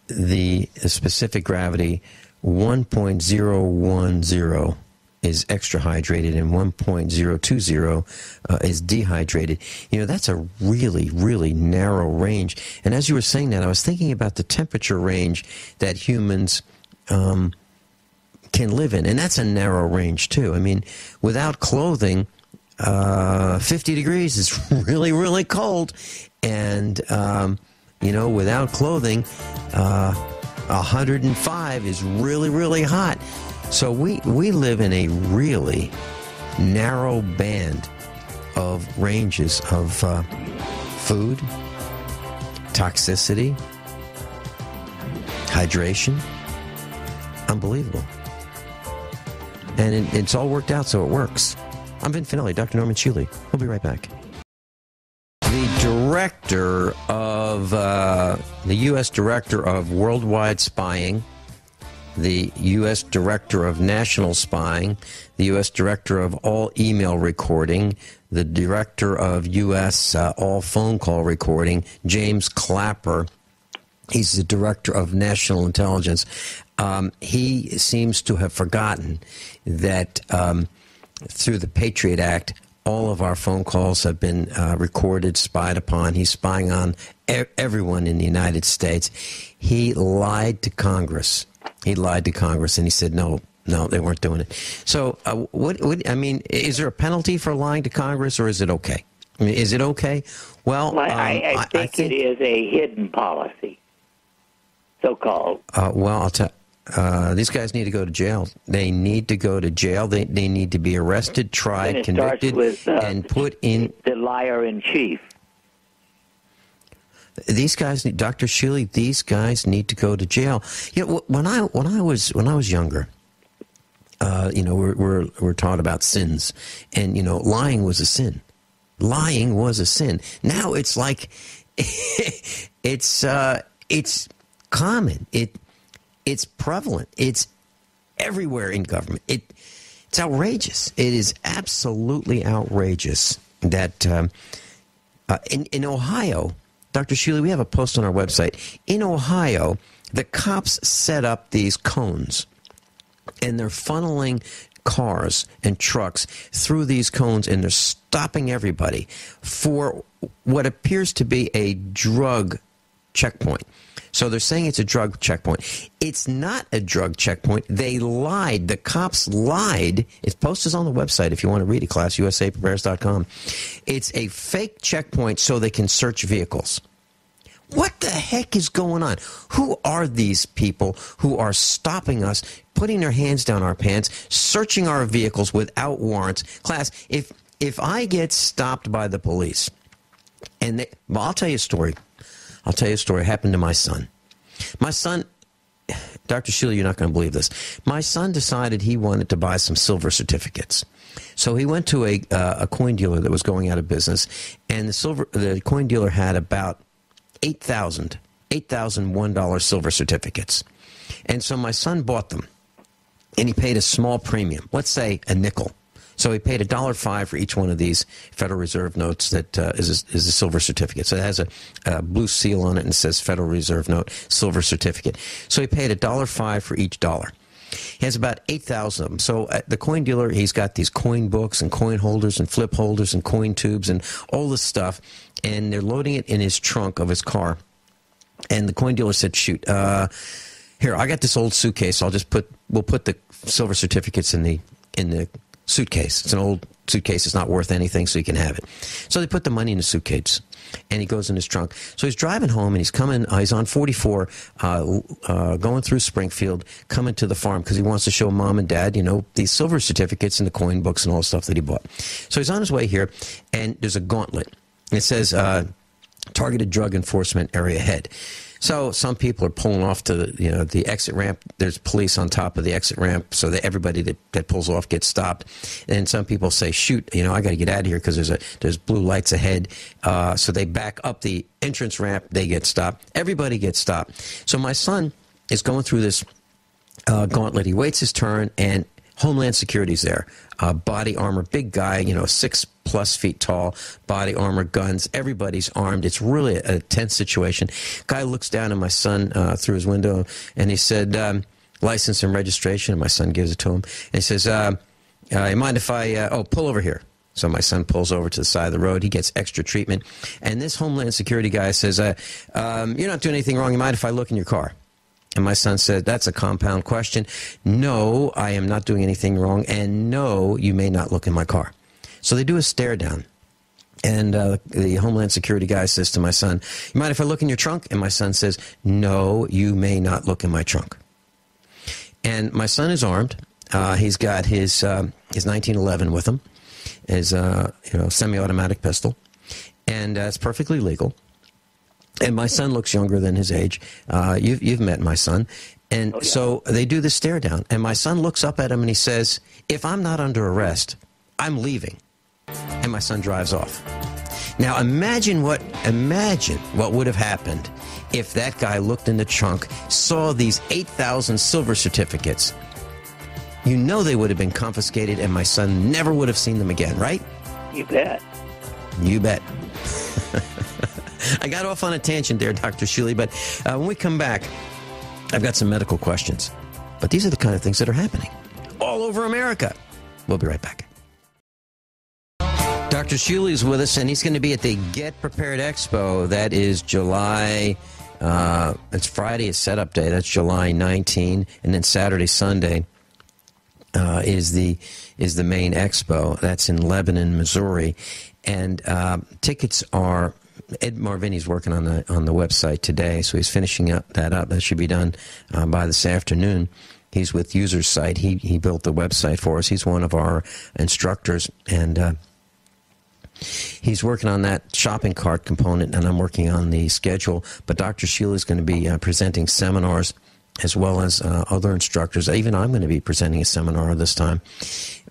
the specific gravity, 1.010 is extra hydrated and 1.020 is dehydrated. That's a really, really narrow range. And as you were saying that, I was thinking about the temperature range that humans can live in. And that's a narrow range, too. I mean, without clothing, 50 degrees is really, really cold. And, without clothing, 105 is really, really hot. So we live in a really narrow band of ranges of food, toxicity, hydration. Unbelievable. And it's all worked out so it works. I'm Vincent Finelli, Dr. Norman Shealy. We'll be right back. The director of the U.S. Director of Worldwide Spying, the U.S. Director of National Spying, the U.S. Director of All Email Recording, the Director of U.S. All Phone Call Recording, James Clapper. He's the Director of National Intelligence. He seems to have forgotten that through the Patriot Act, all of our phone calls have been recorded, spied upon. He's spying on everyone in the United States. He lied to Congress. He lied to Congress, and he said, no, they weren't doing it. So, is there a penalty for lying to Congress, or is it okay? I mean, is it okay? Well, I think it is a hidden policy, so-called. Well, I'll tell. These guys need to go to jail. They need to go to jail. They need to be arrested, tried, convicted, and put in. The liar-in-chief. These guys, Dr. Shealy, these guys need to go to jail. When I was younger, we're taught about sins, and lying was a sin. Lying was a sin. Now it's like it's common. It's prevalent. It's everywhere in government. It's outrageous. It is absolutely outrageous that in Ohio, Dr. Shealy, we have a post on our website. In Ohio, the cops set up these cones, and they're funneling cars and trucks through these cones, and they're stopping everybody for what appears to be a drug checkpoint. So they're saying it's a drug checkpoint. It's not a drug checkpoint. They lied. The cops lied. Its post is on the website if you want to read it, class, usaprepares.com. It's a fake checkpoint so they can search vehicles. What the heck is going on? Who are these people who are stopping us, putting their hands down our pants, searching our vehicles without warrants? Class, if I get stopped by the police, and well, I'll tell you a story. I'll tell you a story. It happened to my son. My son, Dr. Shealy, you're not going to believe this. My son decided he wanted to buy some silver certificates. So he went to a coin dealer that was going out of business, and the coin dealer had about 8,000 $1 silver certificates. And so my son bought them, and he paid a small premium, let's say a nickel. So he paid $1.05 for each one of these Federal Reserve notes that is a silver certificate. So it has a blue seal on it and says Federal Reserve note, silver certificate. So he paid $1.05 for each dollar. He has about 8,000 of them. So at the coin dealer, he's got these coin books and coin holders and flip holders and coin tubes and all this stuff. And they're loading it in his trunk of his car. And the coin dealer said, shoot, here, I got this old suitcase. We'll put the silver certificates in the suitcase. It's an old suitcase. It's not worth anything, so you can have it. So they put the money in the suitcase, and he goes in his trunk. So he's driving home, and he's on 44, going through Springfield, coming to the farm because he wants to show mom and dad, these silver certificates and the coin books and all the stuff that he bought. So he's on his way here, and there's a gauntlet. It says, targeted drug enforcement area ahead. So some people are pulling off to the exit ramp. There's police on top of the exit ramp, so that everybody that pulls off gets stopped. And some people say, "Shoot, I got to get out of here because there's blue lights ahead." So they back up the entrance ramp. They get stopped. Everybody gets stopped. So my son is going through this gauntlet. He waits his turn, and Homeland Security's there. Body armor, big guy, 6+ feet tall, body armor, guns, everybody's armed. It's really a tense situation. Guy looks down at my son through his window, and he said, license and registration, and my son gives it to him. And he says, you mind if I, pull over here. So my son pulls over to the side of the road. He gets extra treatment. And this Homeland Security guy says, you're not doing anything wrong. You mind if I look in your car? And my son said, that's a compound question. No, I am not doing anything wrong. And no, you may not look in my car. So they do a stare down. And the Homeland Security guy says to my son, you mind if I look in your trunk? And my son says, no, you may not look in my trunk. And my son is armed. He's got his 1911 with him, his semi-automatic pistol. And it's perfectly legal. And my son looks younger than his age. You've met my son. And so they do the stare down. And my son looks up at him and he says, if I'm not under arrest, I'm leaving. And my son drives off. Now imagine what would have happened if that guy looked in the trunk, saw these 8,000 silver certificates. They would have been confiscated and my son never would have seen them again, right? You bet. You bet. I got off on a tangent there, Dr. Shealy, but when we come back, I've got some medical questions. But these are the kind of things that are happening all over America. We'll be right back. Dr. Shealy is with us, and he's going to be at the Get Prepared Expo. That is July, it's Friday, it's setup day. That's July 19, and then Saturday, Sunday is the main expo. That's in Lebanon, Missouri. And tickets are... Ed Marvini's working on the website today, so he's finishing that up. That should be done by this afternoon. He's with User's Site. He built the website for us. He's one of our instructors, and he's working on that shopping cart component, and I'm working on the schedule. But Dr. Shealy is going to be presenting seminars as well as other instructors. Even I'm going to be presenting a seminar this time.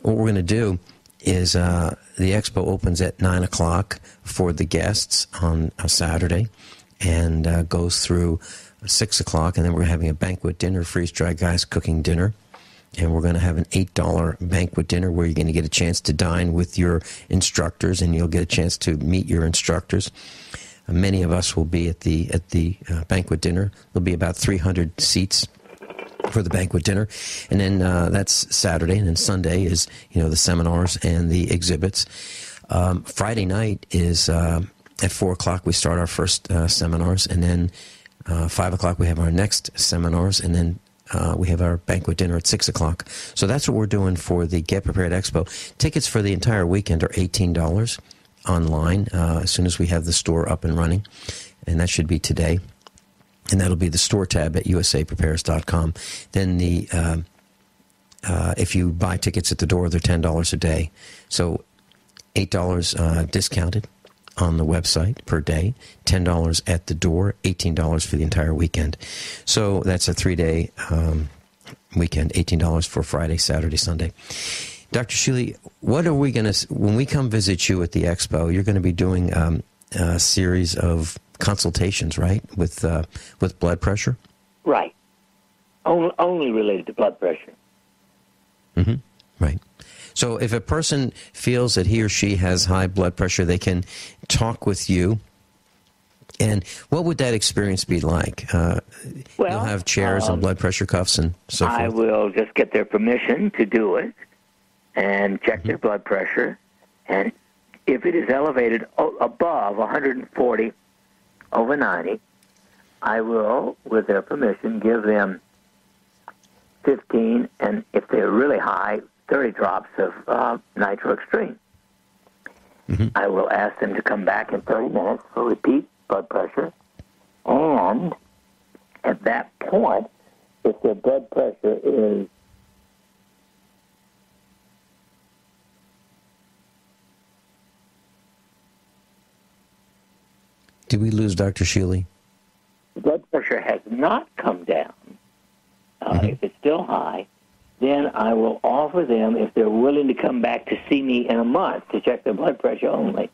What we're going to do is the expo opens at 9 o'clock for the guests on a Saturday and goes through 6 o'clock, and then we're having a banquet dinner, freeze-dried guys cooking dinner. And we're going to have an $8 banquet dinner where you're going to get a chance to dine with your instructors, and you'll get a chance to meet your instructors. Many of us will be at the banquet dinner. There'll be about 300 seats for the banquet dinner, and then that's Saturday, and then Sunday is the seminars and the exhibits. Friday night is at 4 o'clock. We start our first seminars, and then 5 o'clock we have our next seminars, and then we have our banquet dinner at 6 o'clock. So that's what we're doing for the Get Prepared Expo. Tickets for the entire weekend are $18 online as soon as we have the store up and running, and that should be today. And that'll be the store tab at usaprepares.com. Then if you buy tickets at the door, they're $10 a day. So $8 discounted on the website per day, $10 at the door, $18 for the entire weekend. So that's a 3-day weekend, $18 for Friday, Saturday, Sunday. Dr. Shealy, what are we going to, when we come visit you at the expo, you're going to be doing a series of consultations, right, with blood pressure? Right. Only related to blood pressure. Mm-hmm. Right. So if a person feels that he or she has high blood pressure, they can talk with you. And what would that experience be like? You'll have chairs and blood pressure cuffs and so forth. I will just get their permission to do it and check their blood pressure. And if it is elevated above 140 over 90, I will, with their permission, give them 15, and if they're really high, 30 drops of nitro extreme. Mm-hmm. I will ask them to come back in 30 minutes for repeat blood pressure. And at that point, if their blood pressure is Did we lose Dr. Shealy? blood pressure has not come down, if it's still high, then I will offer them, if they're willing to come back to see me in a month to check their blood pressure only,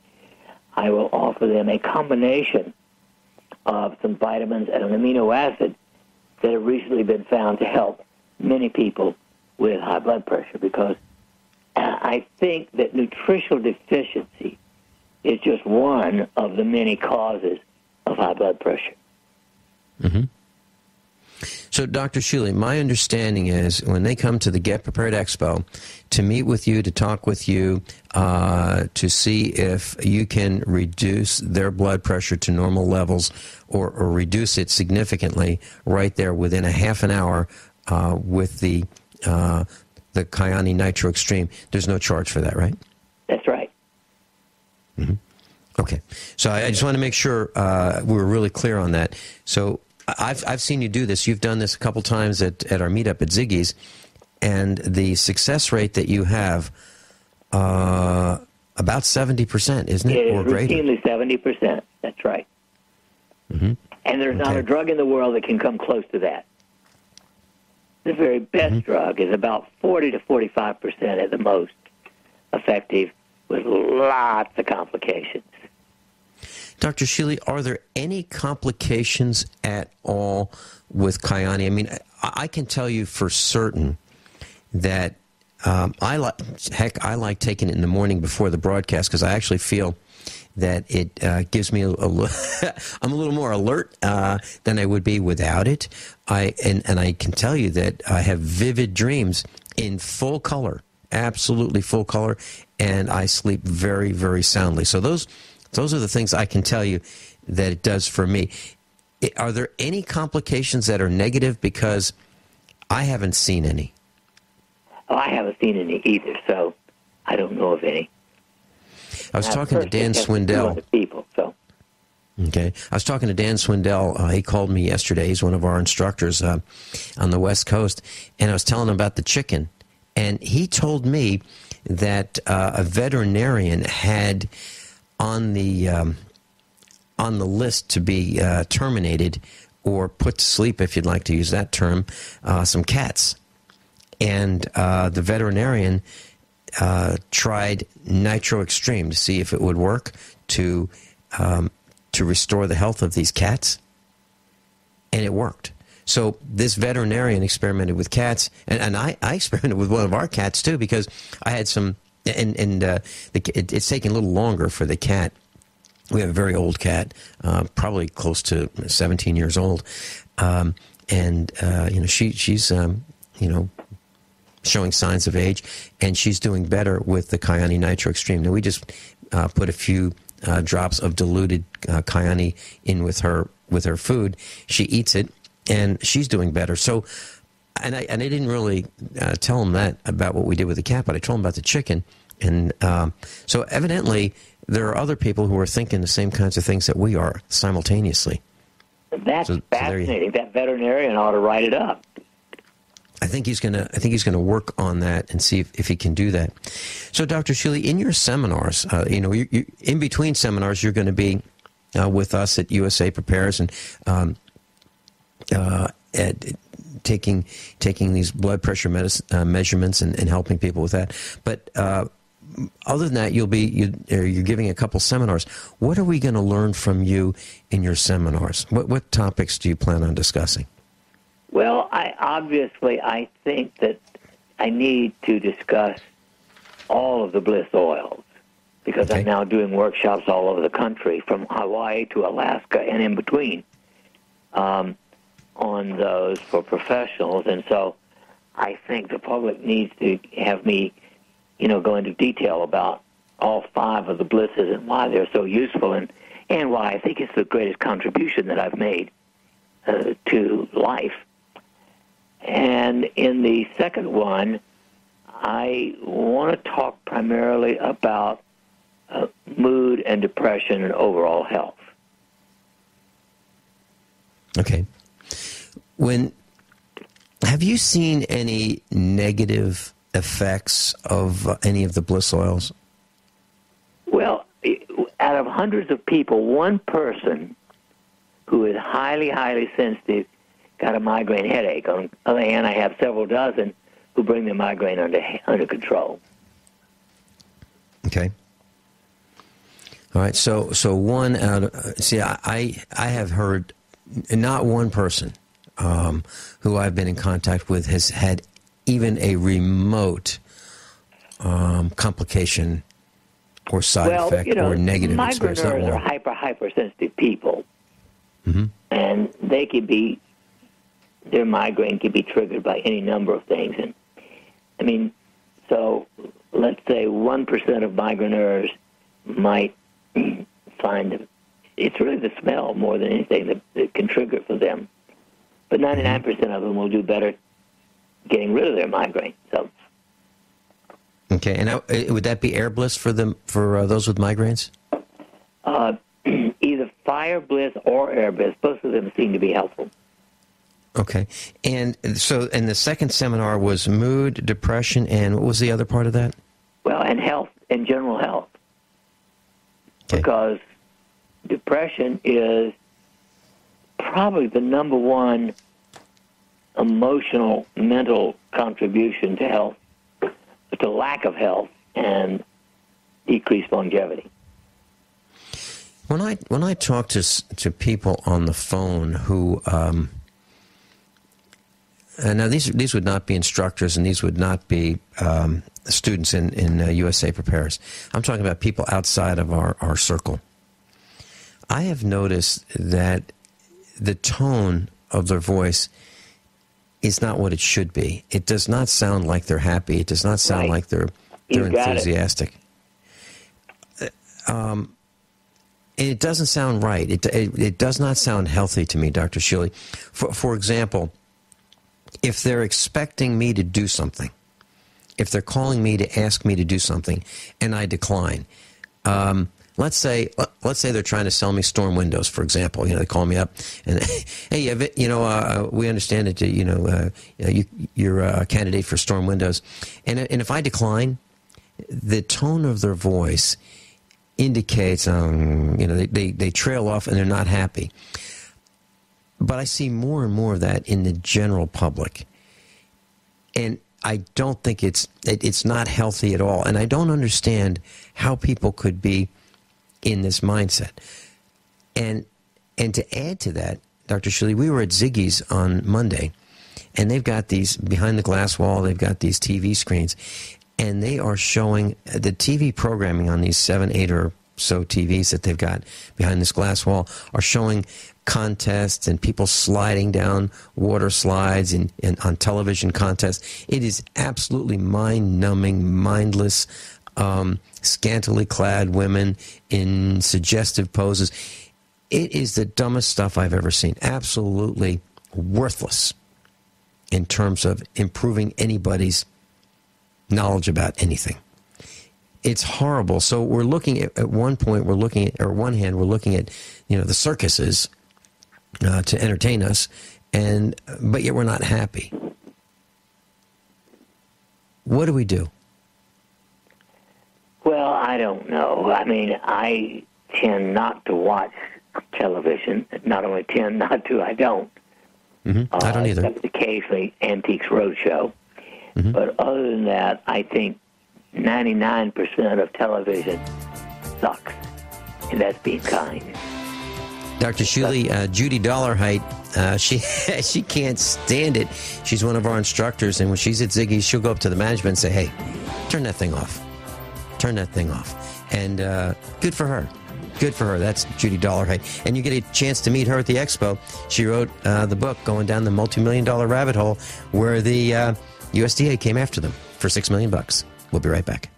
I will offer them a combination of some vitamins and an amino acid that have recently been found to help many people with high blood pressure, because I think that nutritional deficiency is just one of the many causes of high blood pressure. Mm-hmm. So, Dr. Shealy, my understanding is when they come to the Get Prepared Expo to meet with you, to talk with you, to see if you can reduce their blood pressure to normal levels or reduce it significantly right there within a half an hour with the Kyani Nitro Extreme, there's no charge for that, right? That's right. Mm-hmm. Okay. So I just want to make sure we're really clear on that. So I've seen you do this. You've done this a couple times at our meetup at Ziggy's, and the success rate that you have, about 70%, isn't it? Or greater? Routinely 70%. That's right. Mm-hmm. And there's not a drug in the world that can come close to that. The very best drug is about 40 to 45% at the most effective, with lots of complications. Dr. Shealy, are there any complications at all with Kyani? I mean, I can tell you for certain that I like taking it in the morning before the broadcast, because I actually feel that it gives me I'm a little more alert than I would be without it. And I can tell you that I have vivid dreams in full color, absolutely full color, and I sleep very, very soundly. So those are the things I can tell you that it does for me. Are there any complications that are negative? Because I haven't seen any. Oh, I haven't seen any either, so I don't know of any. I was talking to Dan Swindell. Okay. I was talking to Dan Swindell. He called me yesterday. He's one of our instructors on the West Coast. And I was telling him about the chicken. And he told me that a veterinarian had on the list to be terminated or put to sleep, if you'd like to use that term, some cats. And the veterinarian tried Nitro Extreme to see if it would work to restore the health of these cats, and it worked. So this veterinarian experimented with cats, and I experimented with one of our cats too, because I had some, it's taking a little longer for the cat. We have a very old cat, probably close to 17 years old, she's showing signs of age, and she's doing better with the Kyani Nitro Extreme. Now we just put a few drops of diluted Kyani in with her food. She eats it, and she's doing better. So, and I didn't really tell him that about what we did with the cat, but I told him about the chicken. And so evidently there are other people who are thinking the same kinds of things that we are simultaneously. That's fascinating. That veterinarian ought to write it up. I think he's gonna work on that and see if he can do that. So, Dr. Shealy, in your seminars, you in between seminars, you're going to be with us at USA Prepares and taking these blood pressure measurements and helping people with that. But other than that, you're giving a couple seminars. What are we going to learn from you in your seminars? What topics do you plan on discussing? Well, I think that I need to discuss all of the bliss oils, because I'm now doing workshops all over the country, from Hawaii to Alaska and in between, on those for professionals. And so I think the public needs to have me, go into detail about all 5 of the blisses and why they're so useful, and why I think it's the greatest contribution that I've made to life. And in the second one, I want to talk primarily about mood and depression and overall health. Okay. Have you seen any negative effects of any of the bliss oils? Well, out of hundreds of people, one person who is highly, highly sensitive got a migraine headache. On the other hand, I have several dozen who bring their migraine under control. Okay. All right. So one out of I have heard not one person who I've been in contact with has had even a remote complication or side effect or negative experience. Migraineurs are hypersensitive people, and they could be. Their migraine can be triggered by any number of things. And, so let's say 1% of migraineurs might find it's really the smell more than anything that can trigger it for them. But 99% of them will do better getting rid of their migraine. So. Okay, and would that be air bliss for those with migraines? Either fire bliss or air bliss. Both of them seem to be helpful. Okay. And so, and the second seminar was mood, depression, and what was the other part of that? Well, and health, and general health. Okay. Because depression is probably the number one emotional, mental contribution to health, to lack of health and decreased longevity. When I talk to people on the phone who now these would not be instructors and these would not be students in USA Prepares. I'm talking about people outside of our circle. I have noticed that the tone of their voice is not what it should be. It does not sound like they're happy. It does not sound like they're enthusiastic. And it doesn't sound right. It does not sound healthy to me, Dr. Shealy. For example, if they're expecting me to do something, if they're calling me to ask me to do something, and I decline, let's say they're trying to sell me storm windows, for example. They call me up and, hey, we understand that you're a candidate for storm windows, and if I decline, the tone of their voice indicates they trail off and they're not happy. But I see more and more of that in the general public. And I don't think it's not healthy at all. And I don't understand how people could be in this mindset. And to add to that, Dr. Shealy, we were at Ziggy's on Monday, and they've got these, behind the glass wall, they've got these TV screens, and they are showing the TV programming on these 7, 8 or so TVs that they've got behind this glass wall are showing contests and people sliding down water slides and on television contests. It is absolutely mind-numbing, mindless, scantily clad women in suggestive poses. It is the dumbest stuff I've ever seen. Absolutely worthless in terms of improving anybody's knowledge about anything. It's horrible. So we're looking at one point, we're looking at, or one hand, we're looking at, the circuses to entertain us, but yet we're not happy. What do we do? Well, I don't know. I mean, I tend not to watch television. Not only tend not to, I don't. Mm-hmm. I don't either. Except occasionally Antiques Roadshow. Mm-hmm. But other than that, I think 99% of television sucks. And that's being kind. Dr. Shealy, Judy Dollarheight, she can't stand it. She's one of our instructors, and when she's at Ziggy's, she'll go up to the management and say, hey, turn that thing off. Turn that thing off. And good for her. Good for her. That's Judy Dollarheight. And you get a chance to meet her at the expo. She wrote the book, Going Down the Multi-Million-Dollar Rabbit Hole, where the USDA came after them for $6 million. We'll be right back.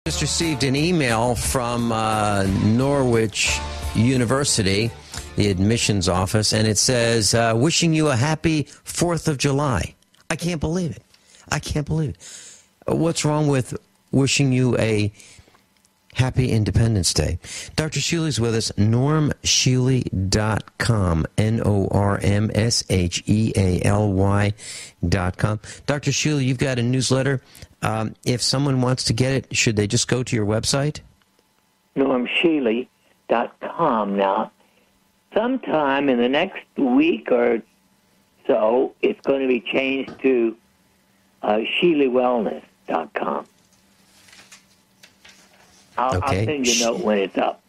Just received an email from Norwich University, the admissions office, and it says, wishing you a happy 4th of July. I can't believe it. I can't believe it. What's wrong with wishing you a happy Independence Day? Dr. Shealy's with us, normshealy.com, normshealy.com. Dr. Shealy, you've got a newsletter. If someone wants to get it, should they just go to your website? normshealy.com. Now, sometime in the next week or so, it's going to be changed to ShealyWellness.com. I'll send you a note when it's up.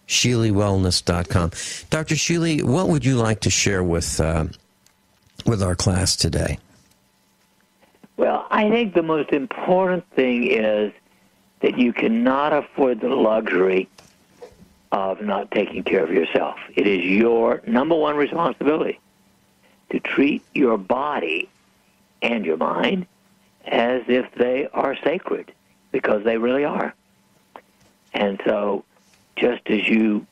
ShealyWellness.com. Dr. Shealy, what would you like to share with our class today? Well, I think the most important thing is that you cannot afford the luxury of not taking care of yourself. It is your number one responsibility to treat your body and your mind as if they are sacred, because they really are. And so just as you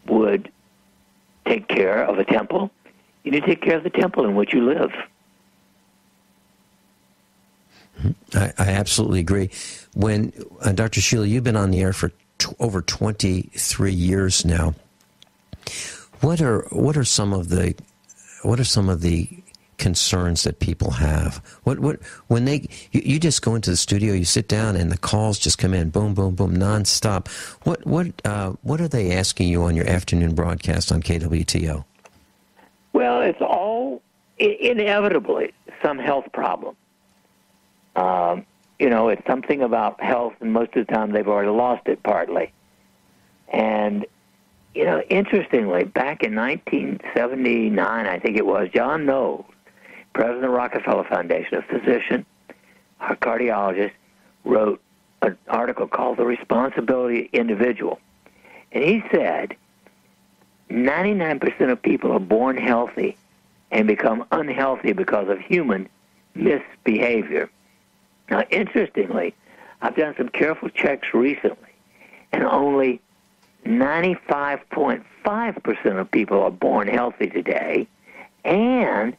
would take care of a temple, you need to take care of the temple in which you live. I absolutely agree. When Dr. Shealy, you've been on the air for over 23 years now. What are some of the concerns that people have? When you just go into the studio, you sit down, and the calls just come in, boom, boom, boom, nonstop. What are they asking you on your afternoon broadcast on KWTO? Well, it's all inevitably some health problem. It's something about health, and most of the time they've already lost it partly. And, interestingly, back in 1979, I think it was, John Knowles, president of the Rockefeller Foundation, a physician, a cardiologist, wrote an article called The Responsibility Individual. And he said 99% of people are born healthy and become unhealthy because of human misbehavior. Now, interestingly, I've done some careful checks recently, and only 95.5% of people are born healthy today, and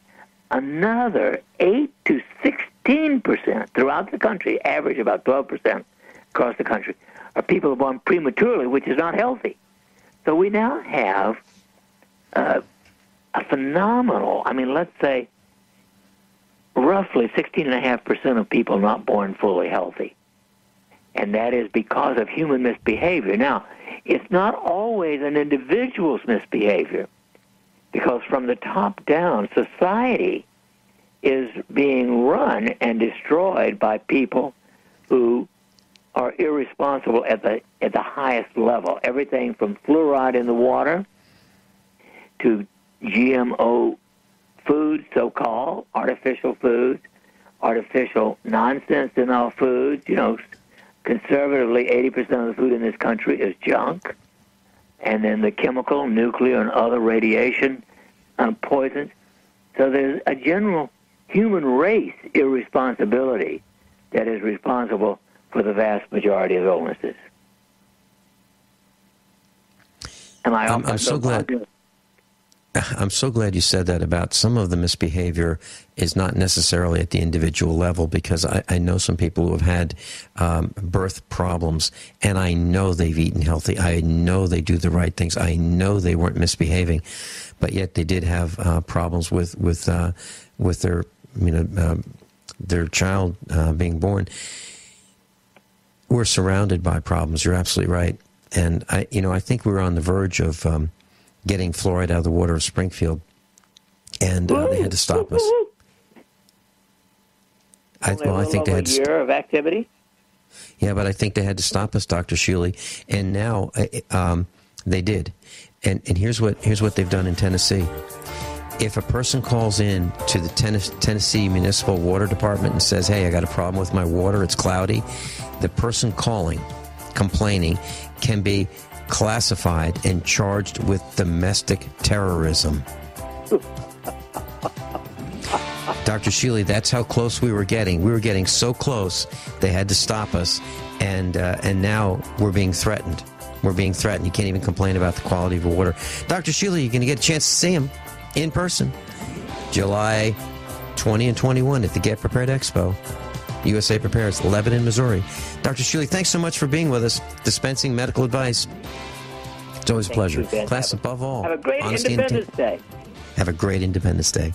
another 8 to 16% throughout the country, average about 12% across the country, are people who are born prematurely, which is not healthy. So we now have a phenomenal, let's say, roughly 16.5% of people not born fully healthy. And that is because of human misbehavior. Now, it's not always an individual's misbehavior, because from the top down, society is being run and destroyed by people who are irresponsible at the highest level. Everything from fluoride in the water to GMO foods, so-called artificial foods, artificial nonsense in our foods. You know, conservatively, 80% of the food in this country is junk. And then the chemical, nuclear, and other radiation poisons. So there's a general human race irresponsibility that is responsible for the vast majority of illnesses. I'm so glad. I'm so glad you said that about some of the misbehavior is not necessarily at the individual level, because I know some people who have had birth problems, and I know they've eaten healthy. I know they do the right things. I know they weren't misbehaving, but yet they did have problems with their their child being born. We're surrounded by problems. You're absolutely right, and I think we were on the verge of getting fluoride out of the water of Springfield, and they had to stop us. I think they had a year of activity. Yeah, but I think they had to stop us, Dr. Shealy, and now they did. And here's what they've done in Tennessee. If a person calls in to the Tennessee Municipal Water Department and says, "Hey, I got a problem with my water; it's cloudy," the person complaining, can be classified and charged with domestic terrorism. Dr. Shealy, that's how close we were getting. We were getting so close, they had to stop us, and now we're being threatened. We're being threatened. You can't even complain about the quality of the water. Dr. Shealy, you're going to get a chance to see him in person, July 20 and 21 at the Get Prepared Expo. USA Prepares, Lebanon, Missouri. Dr. Shealy, thanks so much for being with us, dispensing medical advice. It's always a pleasure. Class, above all, have a great Independence Day. Have a great Independence Day.